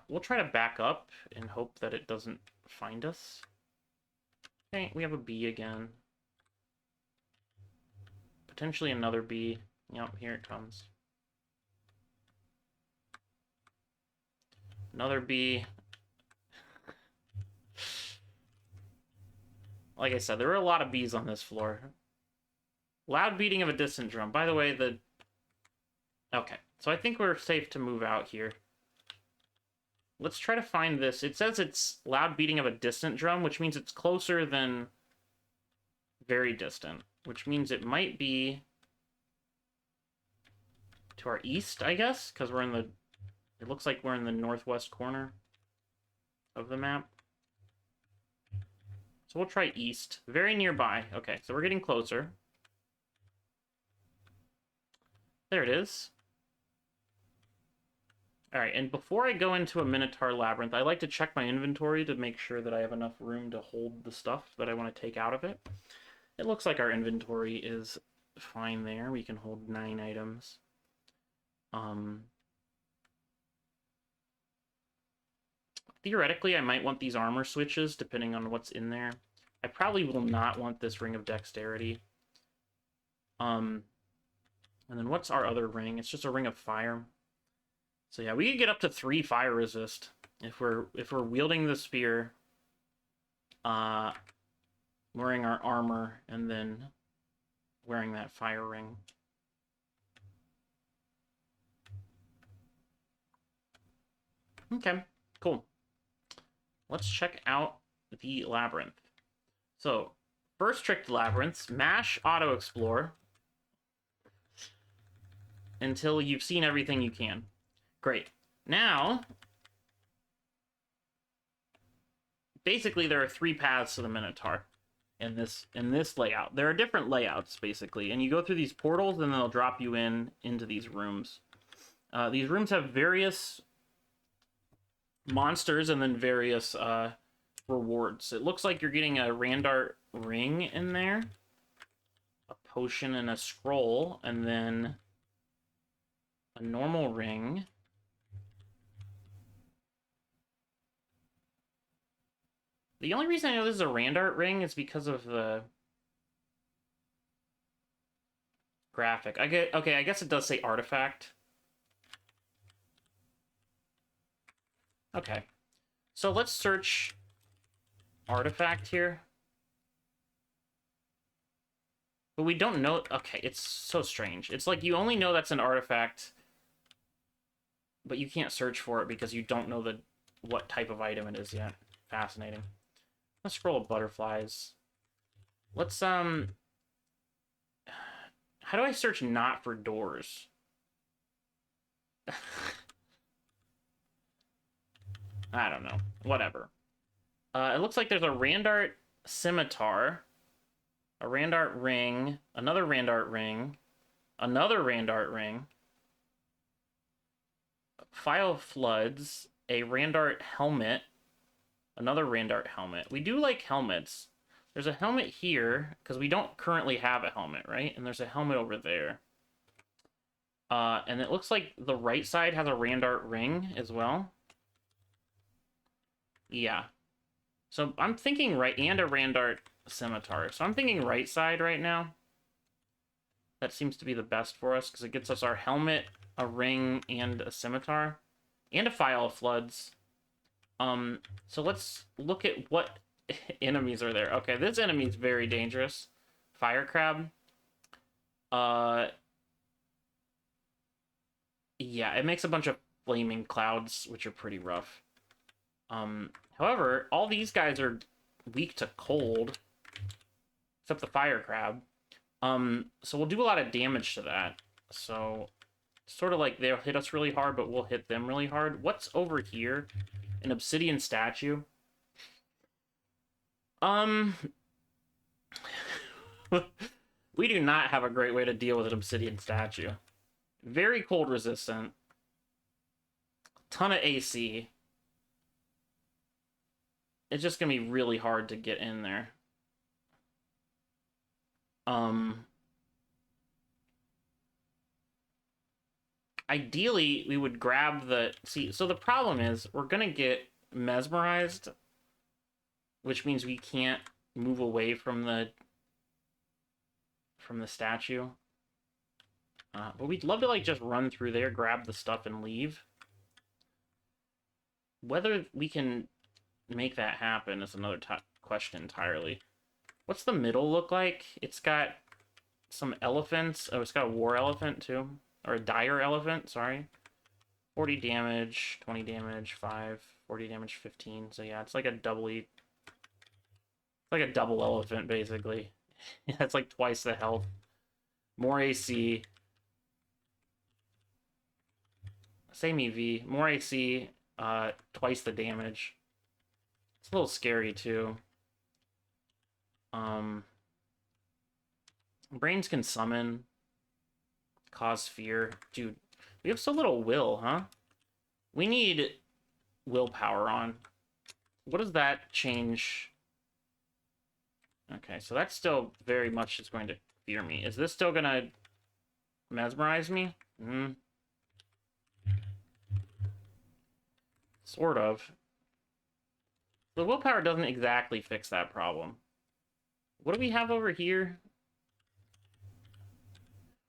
We'll try to back up and hope that it doesn't find us. Okay, we have a bee again. Potentially another bee. Yep, here it comes. Another bee. Like I said, there are a lot of bees on this floor. Loud beating of a distant drum. By the way, Okay, so I think we're safe to move out here. Let's try to find this. It says it's loud beating of a distant drum, which means it's closer than very distant. Which means it might be to our east, I guess, because we're in the... It looks like we're in the northwest corner of the map. So we'll try east. Very nearby. Okay, so we're getting closer. There it is. Alright, and before I go into a Minotaur Labyrinth, I like to check my inventory to make sure that I have enough room to hold the stuff that I want to take out of it. It looks like our inventory is fine there. We can hold 9 items. Theoretically, I might want these armor switches, depending on what's in there. I probably will not want this Ring of Dexterity. And then what's our other ring? It's just a Ring of Fire. So yeah, we could get up to 3 fire resist. If we're wielding the spear, uh, wearing our armor, and then wearing that fire ring. Okay, cool. Let's check out the labyrinth. So, first trick to labyrinths, mash auto explore until you've seen everything you can. Great. Now, basically there are 3 paths to the Minotaur in this layout. There are different layouts, basically, and you go through these portals and they'll drop you into these rooms. These rooms have various monsters and then various rewards. It looks like you're getting a Randart ring in there, a potion and a scroll, and then a normal ring. The only reason I know this is a Randart ring is because of the graphic. I guess it does say artifact. Okay. So let's search artifact here. But we don't know... Okay, it's so strange. It's like you only know that's an artifact, but you can't search for it because you don't know what type of item it is yet. Fascinating. Let's scroll of butterflies. Let's, how do I search not for doors? I don't know. Whatever. It looks like there's a Randart scimitar, a Randart ring, another Randart ring, another Randart ring, File Floods, a Randart helmet, another Randart helmet. We do like helmets. There's a helmet here, because we don't currently have a helmet, right? And there's a helmet over there. And it looks like the right side has a Randart ring as well. Yeah. So I'm thinking right, and a Randart scimitar. So I'm thinking right side right now. That seems to be the best for us, because it gets us our helmet, a ring, and a scimitar. And a File of Floods. So let's look at what enemies are there. Okay, this enemy is very dangerous. Fire crab. Yeah, it makes a bunch of flaming clouds, which are pretty rough. However, all these guys are weak to cold, except the fire crab. So we'll do a lot of damage to that. So, sort of like they'll hit us really hard, but we'll hit them really hard. What's over here? An obsidian statue. We do not have a great way to deal with an obsidian statue. Very cold resistant. Ton of AC. It's just gonna be really hard to get in there. Ideally, we would grab the... See, so the problem is, we're gonna get mesmerized, which means we can't move away from the statue. But we'd love to, like, just run through there, grab the stuff, and leave. Whether we can make that happen is another question entirely. What's the middle look like? It's got some elephants. Oh, it's got a war elephant, too. Or a dire elephant, sorry. 40 damage, 20 damage, 5, 40 damage, 15. So yeah, it's like a doubly... It's like a double elephant, basically. Yeah, it's like twice the health. More AC. Same EV. More AC, twice the damage. It's a little scary, too. Brains can summon. Cause fear. Dude, we have so little will, huh? We need willpower on. What does that change? Okay, so that still very much is going to fear me. Is this still gonna mesmerize me? Sort of. The willpower doesn't exactly fix that problem. What do we have over here?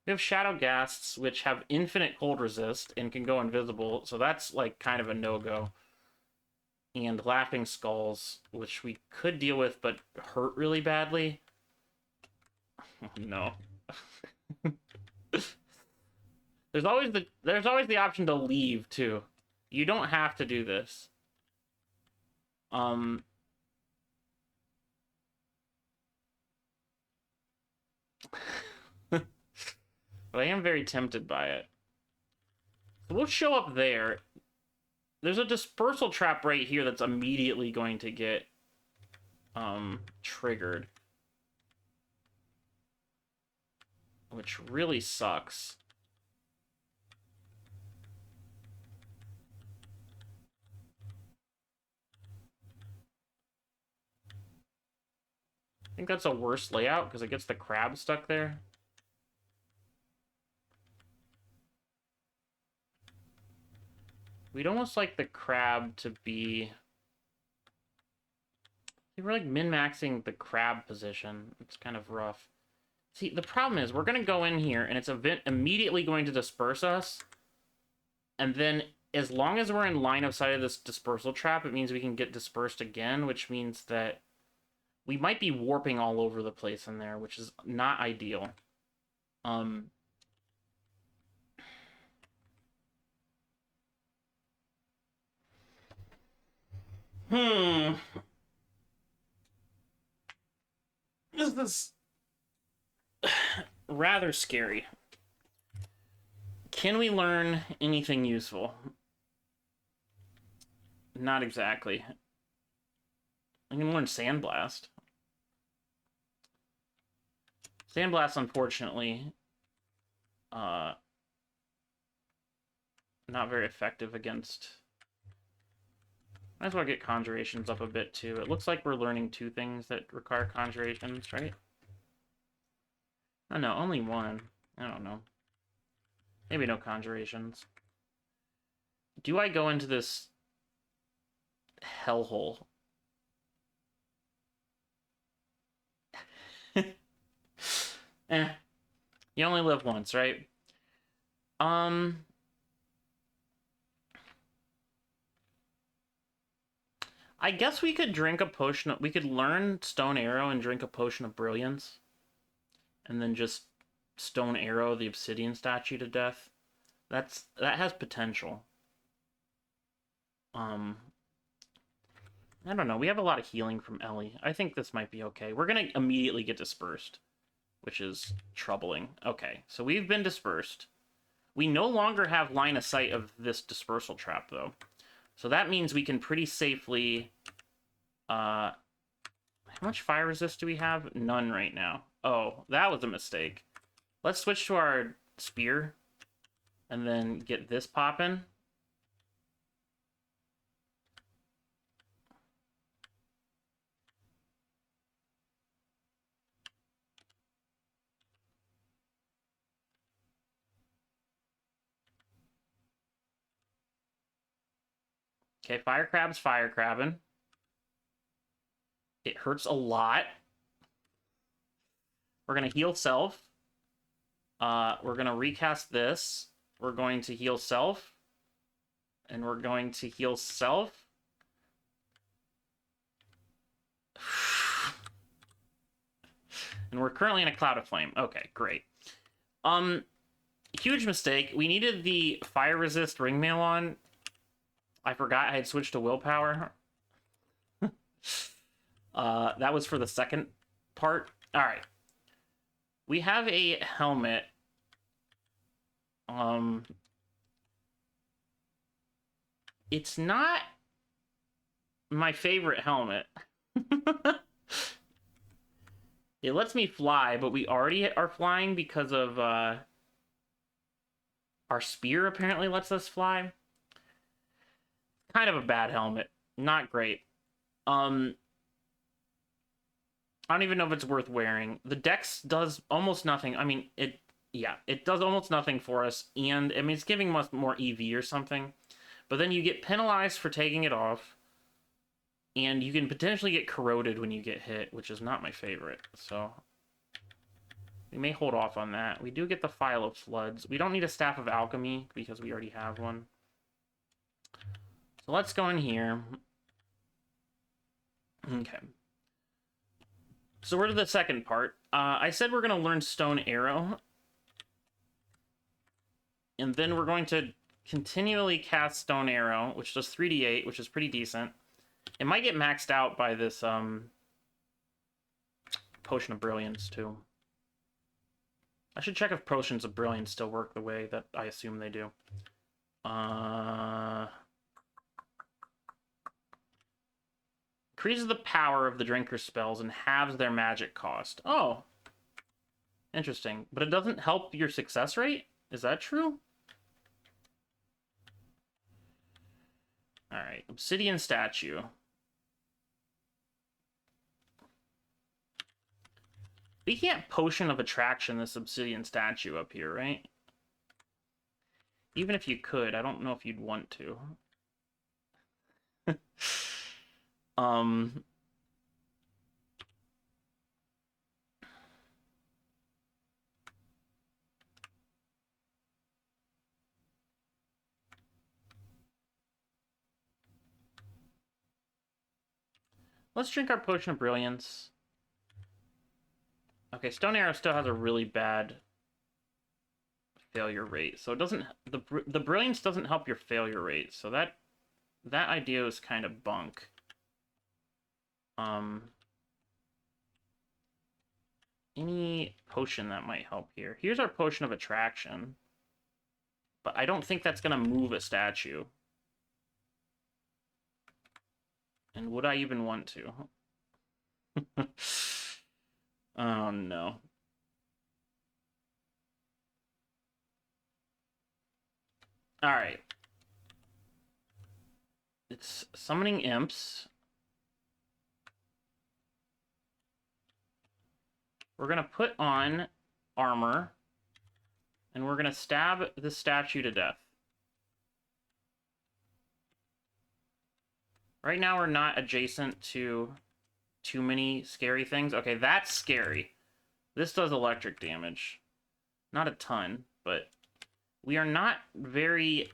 We have Shadow Ghasts, which have infinite cold resist and can go invisible, so that's, like, kind of a no-go. and Laughing Skulls, which we could deal with, but hurt really badly. Oh, no. There's always the option to leave too. You don't have to do this. But I am very tempted by it. So we'll show up there. There's a dispersal trap right here that's immediately going to get triggered, which really sucks. I think that's a worse layout because it gets the crab stuck there. We'd almost like the crab to be... We're like min-maxing the crab position. It's kind of rough. See, the problem is we're going to go in here and it's immediately going to disperse us. And then as long as we're in line of sight of this dispersal trap, it means we can get dispersed again, which means that we might be warping all over the place in there, which is not ideal. This is rather scary. Can we learn anything useful? Not exactly. I can learn Sandblast. Sandblast, unfortunately, not very effective against... Might as well get Conjurations up a bit, too. It looks like we're learning 2 things that require Conjurations, right? Oh, no, only 1. I don't know. Maybe no Conjurations. Do I go into this hellhole? You only live once, right? I guess we could drink a potion. We could learn Stone Arrow and drink a potion of Brilliance. And then just Stone Arrow the Obsidian statue to death. That has potential. I don't know. We have a lot of healing from Ellie. I think this might be okay. We're going to immediately get dispersed, which is troubling. Okay, so we've been dispersed. We no longer have line of sight of this dispersal trap, though. So that means we can pretty safely... how much fire resist do we have? None right now. Oh, that was a mistake. Let's switch to our spear and then get this popping. Okay, fire crab's fire crabbing. It hurts a lot. We're going to heal self. We're going to recast this. We're going to heal self. And we're going to heal self. And we're currently in a cloud of flame. Okay, great. Huge mistake. We needed the fire resist ringmail on. I forgot I had switched to willpower. That was for the second part. All right. We have a helmet. It's not my favorite helmet. It lets me fly, but we already are flying because of our spear apparently lets us fly. Kind of a bad helmet. Not great. I don't even know if it's worth wearing. The Dex does almost nothing. I mean, it does almost nothing for us. And, I mean, it's giving us more EV or something. But then you get penalized for taking it off. And you can potentially get corroded when you get hit, which is not my favorite. So, we may hold off on that. We do get the Phial of Floods. We don't need a Staff of Alchemy because we already have one. So let's go in here. Okay. So we're to the second part. I said we're going to learn Stone Arrow. And then we're going to continually cast Stone Arrow, which does 3d8, which is pretty decent. It might get maxed out by this Potion of Brilliance, too. I should check if Potions of Brilliance still work the way that I assume they do. Increases the power of the drinker's spells and halves their magic cost. Oh. Interesting. But it doesn't help your success rate? Is that true? Alright. Obsidian Statue. We can't Potion of Attraction this Obsidian Statue up here, right? Even if you could, I don't know if you'd want to. Let's drink our Potion of Brilliance. Okay, Stone Arrow still has a really bad failure rate, so it doesn't. The Brilliance doesn't help your failure rate, so that idea is kind of bunk. Any potion that might help here. Here's our Potion of Attraction, but I don't think that's gonna move a statue. And would I even want to? Oh, no. Alright. It's summoning imps. We're going to put on armor. And we're going to stab the statue to death. Right now we're not adjacent to too many scary things. Okay, that's scary. This does electric damage. Not a ton, but we are not very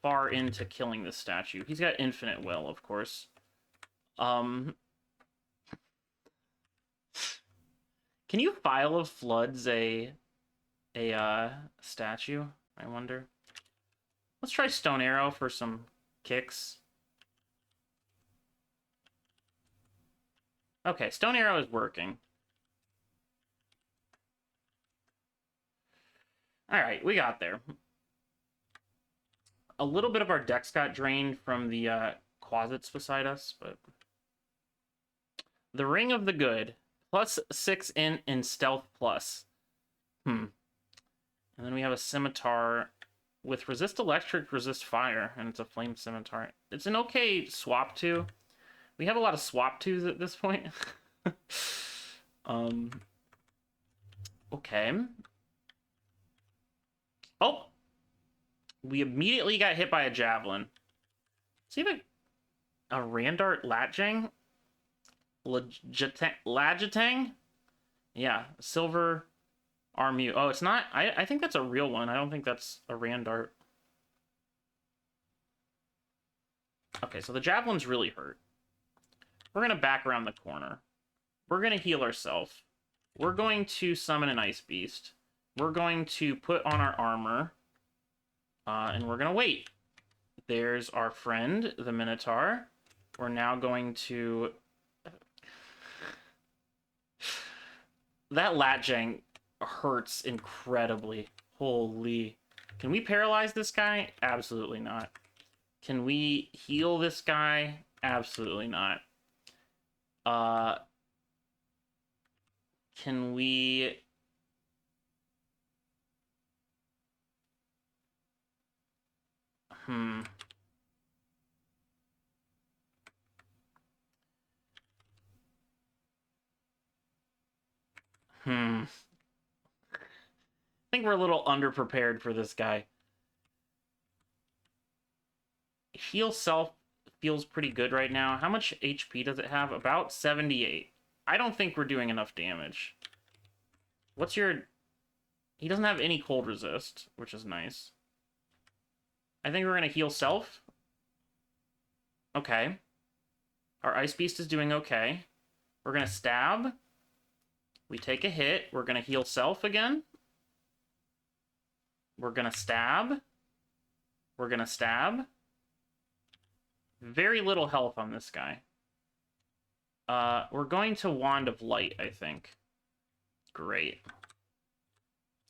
far into killing this statue. He's got infinite will, of course. Can you File of Floods a statue? I wonder. Let's try Stone Arrow for some kicks. Okay, Stone Arrow is working. Alright, we got there. A little bit of our decks got drained from the closets beside us, but... The Ring of the Good. +6 int and Stealth plus. And then we have a Scimitar with Resist Electric, Resist Fire, and it's a Flame Scimitar. It's an okay swap to. We have a lot of swap twos at this point. Okay. Oh! We immediately got hit by a Javelin. See if a Randart Latjang? Lajatang? Yeah, Silver Armu. Oh, it's not? I think that's a real one. I don't think that's a Randart. Okay, so the Javelin's really hurt. We're going to back around the corner. We're going to heal ourselves. We're going to summon an Ice Beast. We're going to put on our armor. And we're going to wait. There's our friend, the Minotaur. We're now going to... That Latjang hurts incredibly. Holy. Can we paralyze this guy? Absolutely not. Can we heal this guy? Absolutely not. Can we... I think we're a little underprepared for this guy. Heal self feels pretty good right now. How much HP does it have? About 78. I don't think we're doing enough damage. What's your... He doesn't have any cold resist, which is nice. I think we're going to heal self. Okay. Our Ice Beast is doing okay. We're going to stab. We take a hit. We're going to heal self again. We're going to stab. We're going to stab. Very little health on this guy. We're going to Wand of Light, I think. Great.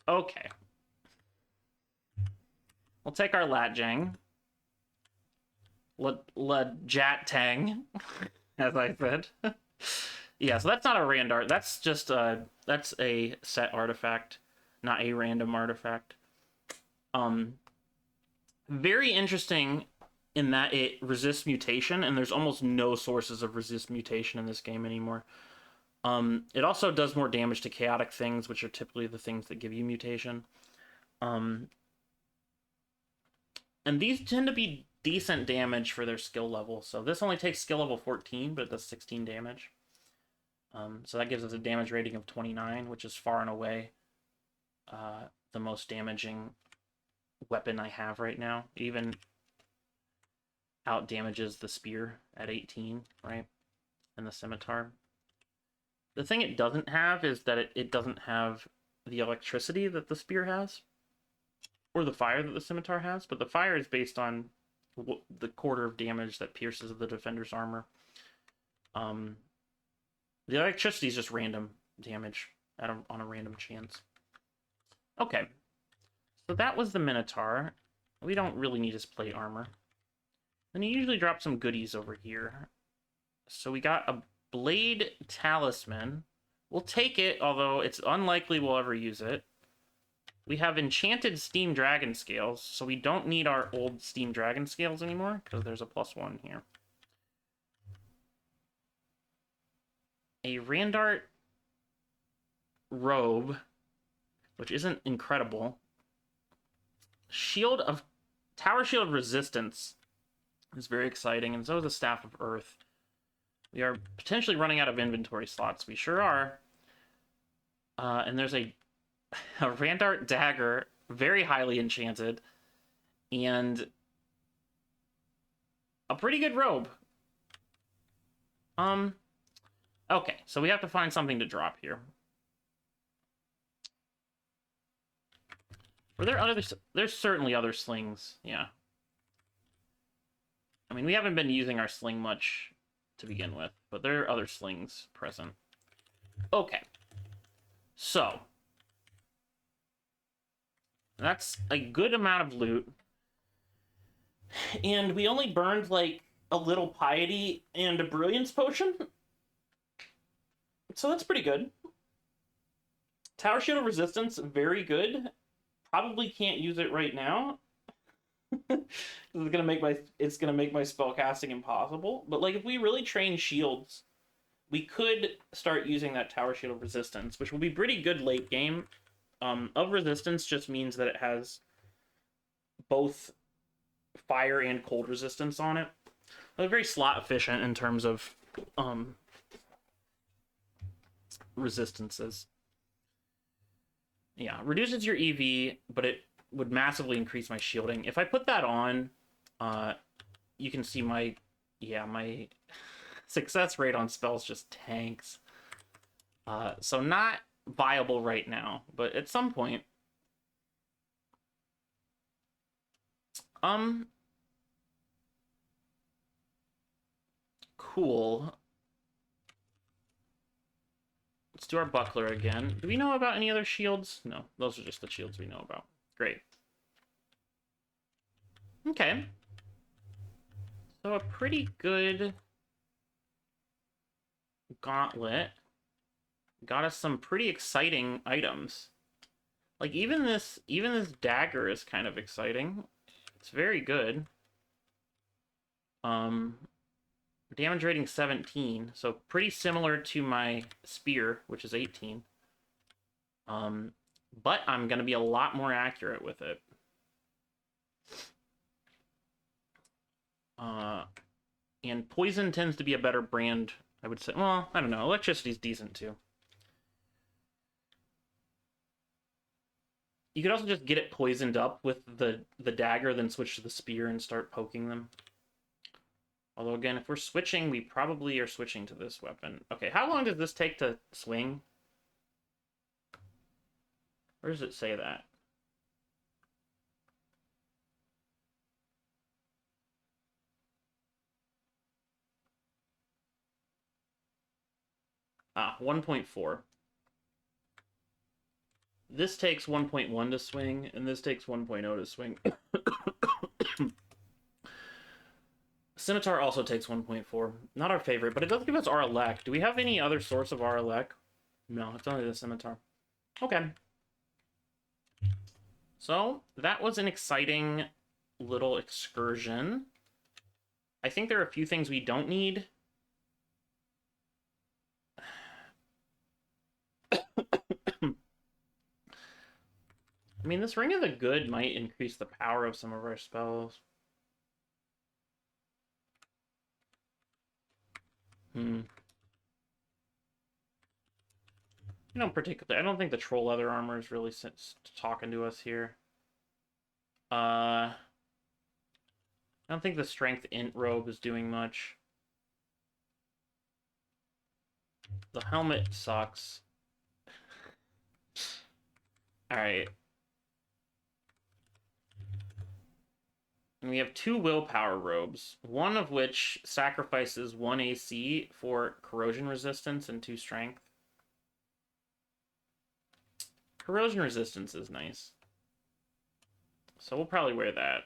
Okay. We'll take our Latjang. Lajat-Tang, as I said. Yeah, so that's not a Randart. That's just that's a set artifact, not a random artifact. Very interesting in that it resists mutation, and there's almost no sources of resist mutation in this game anymore. It also does more damage to chaotic things, which are typically the things that give you mutation. And these tend to be decent damage for their skill level. So this only takes skill level 14, but it does 16 damage. So that gives us a damage rating of 29, which is far and away the most damaging weapon I have right now. It even out damages the spear at 18, right? And the scimitar. The thing it doesn't have is that it doesn't have the electricity that the spear has, or the fire that the scimitar has, but the fire is based on the quarter of damage that pierces the defender's armor. The electricity is just random damage on a random chance. Okay, so that was the Minotaur. We don't really need his plate armor. Then he usually drops some goodies over here. So we got a Blade Talisman. We'll take it, although it's unlikely we'll ever use it. We have Enchanted Steam Dragon Scales, so we don't need our old Steam Dragon Scales anymore, because there's a +1 here. A Randart Robe, which isn't incredible. Tower Shield of Resistance is very exciting, and so is the Staff of Earth. We are potentially running out of inventory slots. We sure are. And there's a Randart Dagger, very highly enchanted, and a pretty good robe. Okay, so we have to find something to drop here. Were there other... There's certainly other slings, yeah. I mean, we haven't been using our sling much to begin with, but there are other slings present. Okay. So. That's a good amount of loot. And we only burned, like, a little Piety and a Brilliance Potion. So that's pretty good. Tower Shield of Resistance, very good. Probably can't use it right now. It's gonna make my spellcasting impossible. But like, if we really train shields, we could start using that Tower Shield of Resistance, which will be pretty good late game. Of Resistance just means that it has both fire and cold resistance on it. They're very slot efficient in terms of resistances. Yeah, reduces your EV, but it would massively increase my shielding. If I put that on, you can see my success rate on spells just tanks. So not viable right now, but at some point. Cool. Let's do our buckler again. Do we know about any other shields? No, those are just the shields we know about. Great. Okay. So a pretty good gauntlet got us some pretty exciting items. Like even this dagger is kind of exciting. It's very good. Damage rating 17, so pretty similar to my spear, which is 18. But I'm gonna be a lot more accurate with it. And poison tends to be a better brand, I would say. Well, I don't know. Electricity's decent too. You could also just get it poisoned up with the dagger, then switch to the spear and start poking them. Although, again, if we're switching, we probably are switching to this weapon. Okay, how long does this take to swing? Where does it say that? Ah, 1.4. This takes 1.1 to swing, and this takes 1.0 to swing. Scimitar also takes 1.4. Not our favorite, but it does give us Aralek. Do we have any other source of Aralek? No, it's only the Scimitar. Okay. So, that was an exciting little excursion. I think there are a few things we don't need. I mean, this Ring of the Good might increase the power of some of our spells. You know, particularly, I don't think the Troll Leather Armor is really talking to us here. I don't think the Strength Int Robe is doing much. The helmet sucks. Alright. And we have 2 willpower robes, one of which sacrifices 1 AC for corrosion resistance and 2 strength. Corrosion resistance is nice. So we'll probably wear that.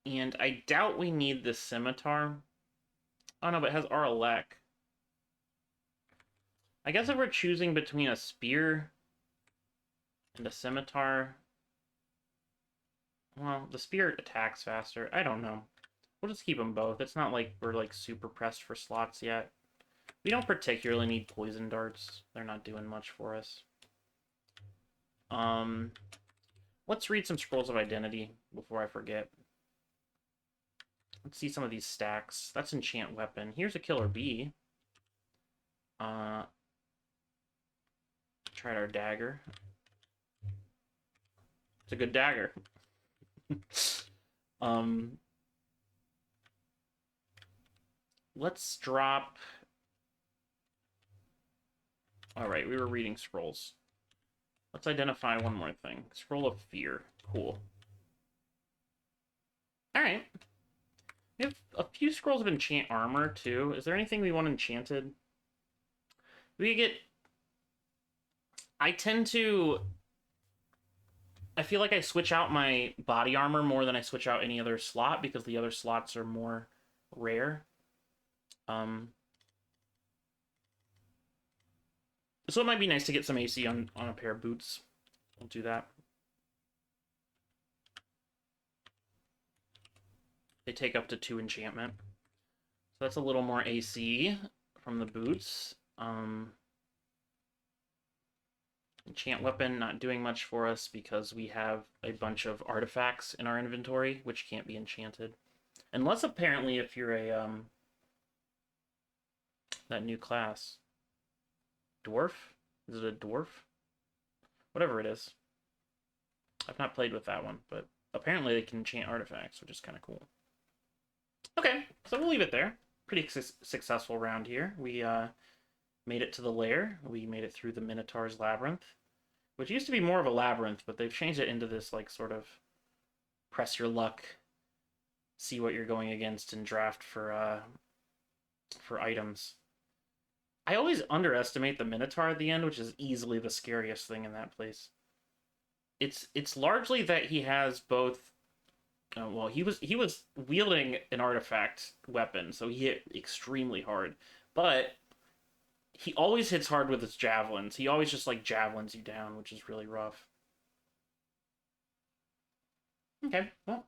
And I doubt we need the Scimitar. Oh no, but it has Aralek. I guess if we're choosing between a spear and a Scimitar... Well, the spear attacks faster. I don't know. We'll just keep them both. It's not like we're like super pressed for slots yet. We don't particularly need poison darts. They're not doing much for us. Let's read some Scrolls of Identity before I forget. Let's see some of these stacks. That's Enchant Weapon. Here's a Killer Bee. Tried our dagger. It's a good dagger. Let's drop... Alright, we were reading scrolls. Let's identify one more thing. Scroll of Fear. Cool. Alright. We have a few scrolls of Enchant Armor, too. Is there anything we want enchanted? We get... I tend to... I feel like I switch out my body armor more than I switch out any other slot, because the other slots are more rare. So it might be nice to get some AC on a pair of boots. We'll do that. They take up to 2 enchantment. So that's a little more AC from the boots. Enchant Weapon not doing much for us because we have a bunch of artifacts in our inventory, which can't be enchanted. Unless, apparently, if you're a, that new class. Dwarf? Is it a dwarf? Whatever it is. I've not played with that one, but apparently they can enchant artifacts, which is kind of cool. Okay, so we'll leave it there. Pretty successful round here. We made it to the lair. We made it through the Minotaur's Labyrinth, which used to be more of a labyrinth, but they've changed it into this, like, sort of press your luck, see what you're going against, and draft for items. I always underestimate the Minotaur at the end, which is easily the scariest thing in that place. It's largely that he has both... well, he was wielding an artifact weapon, so he hit extremely hard. But he always hits hard with his javelins. He always just, like, javelins you down, which is really rough. Okay, well,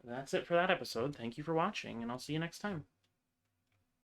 that's it for that episode. Thank you for watching, and I'll see you next time.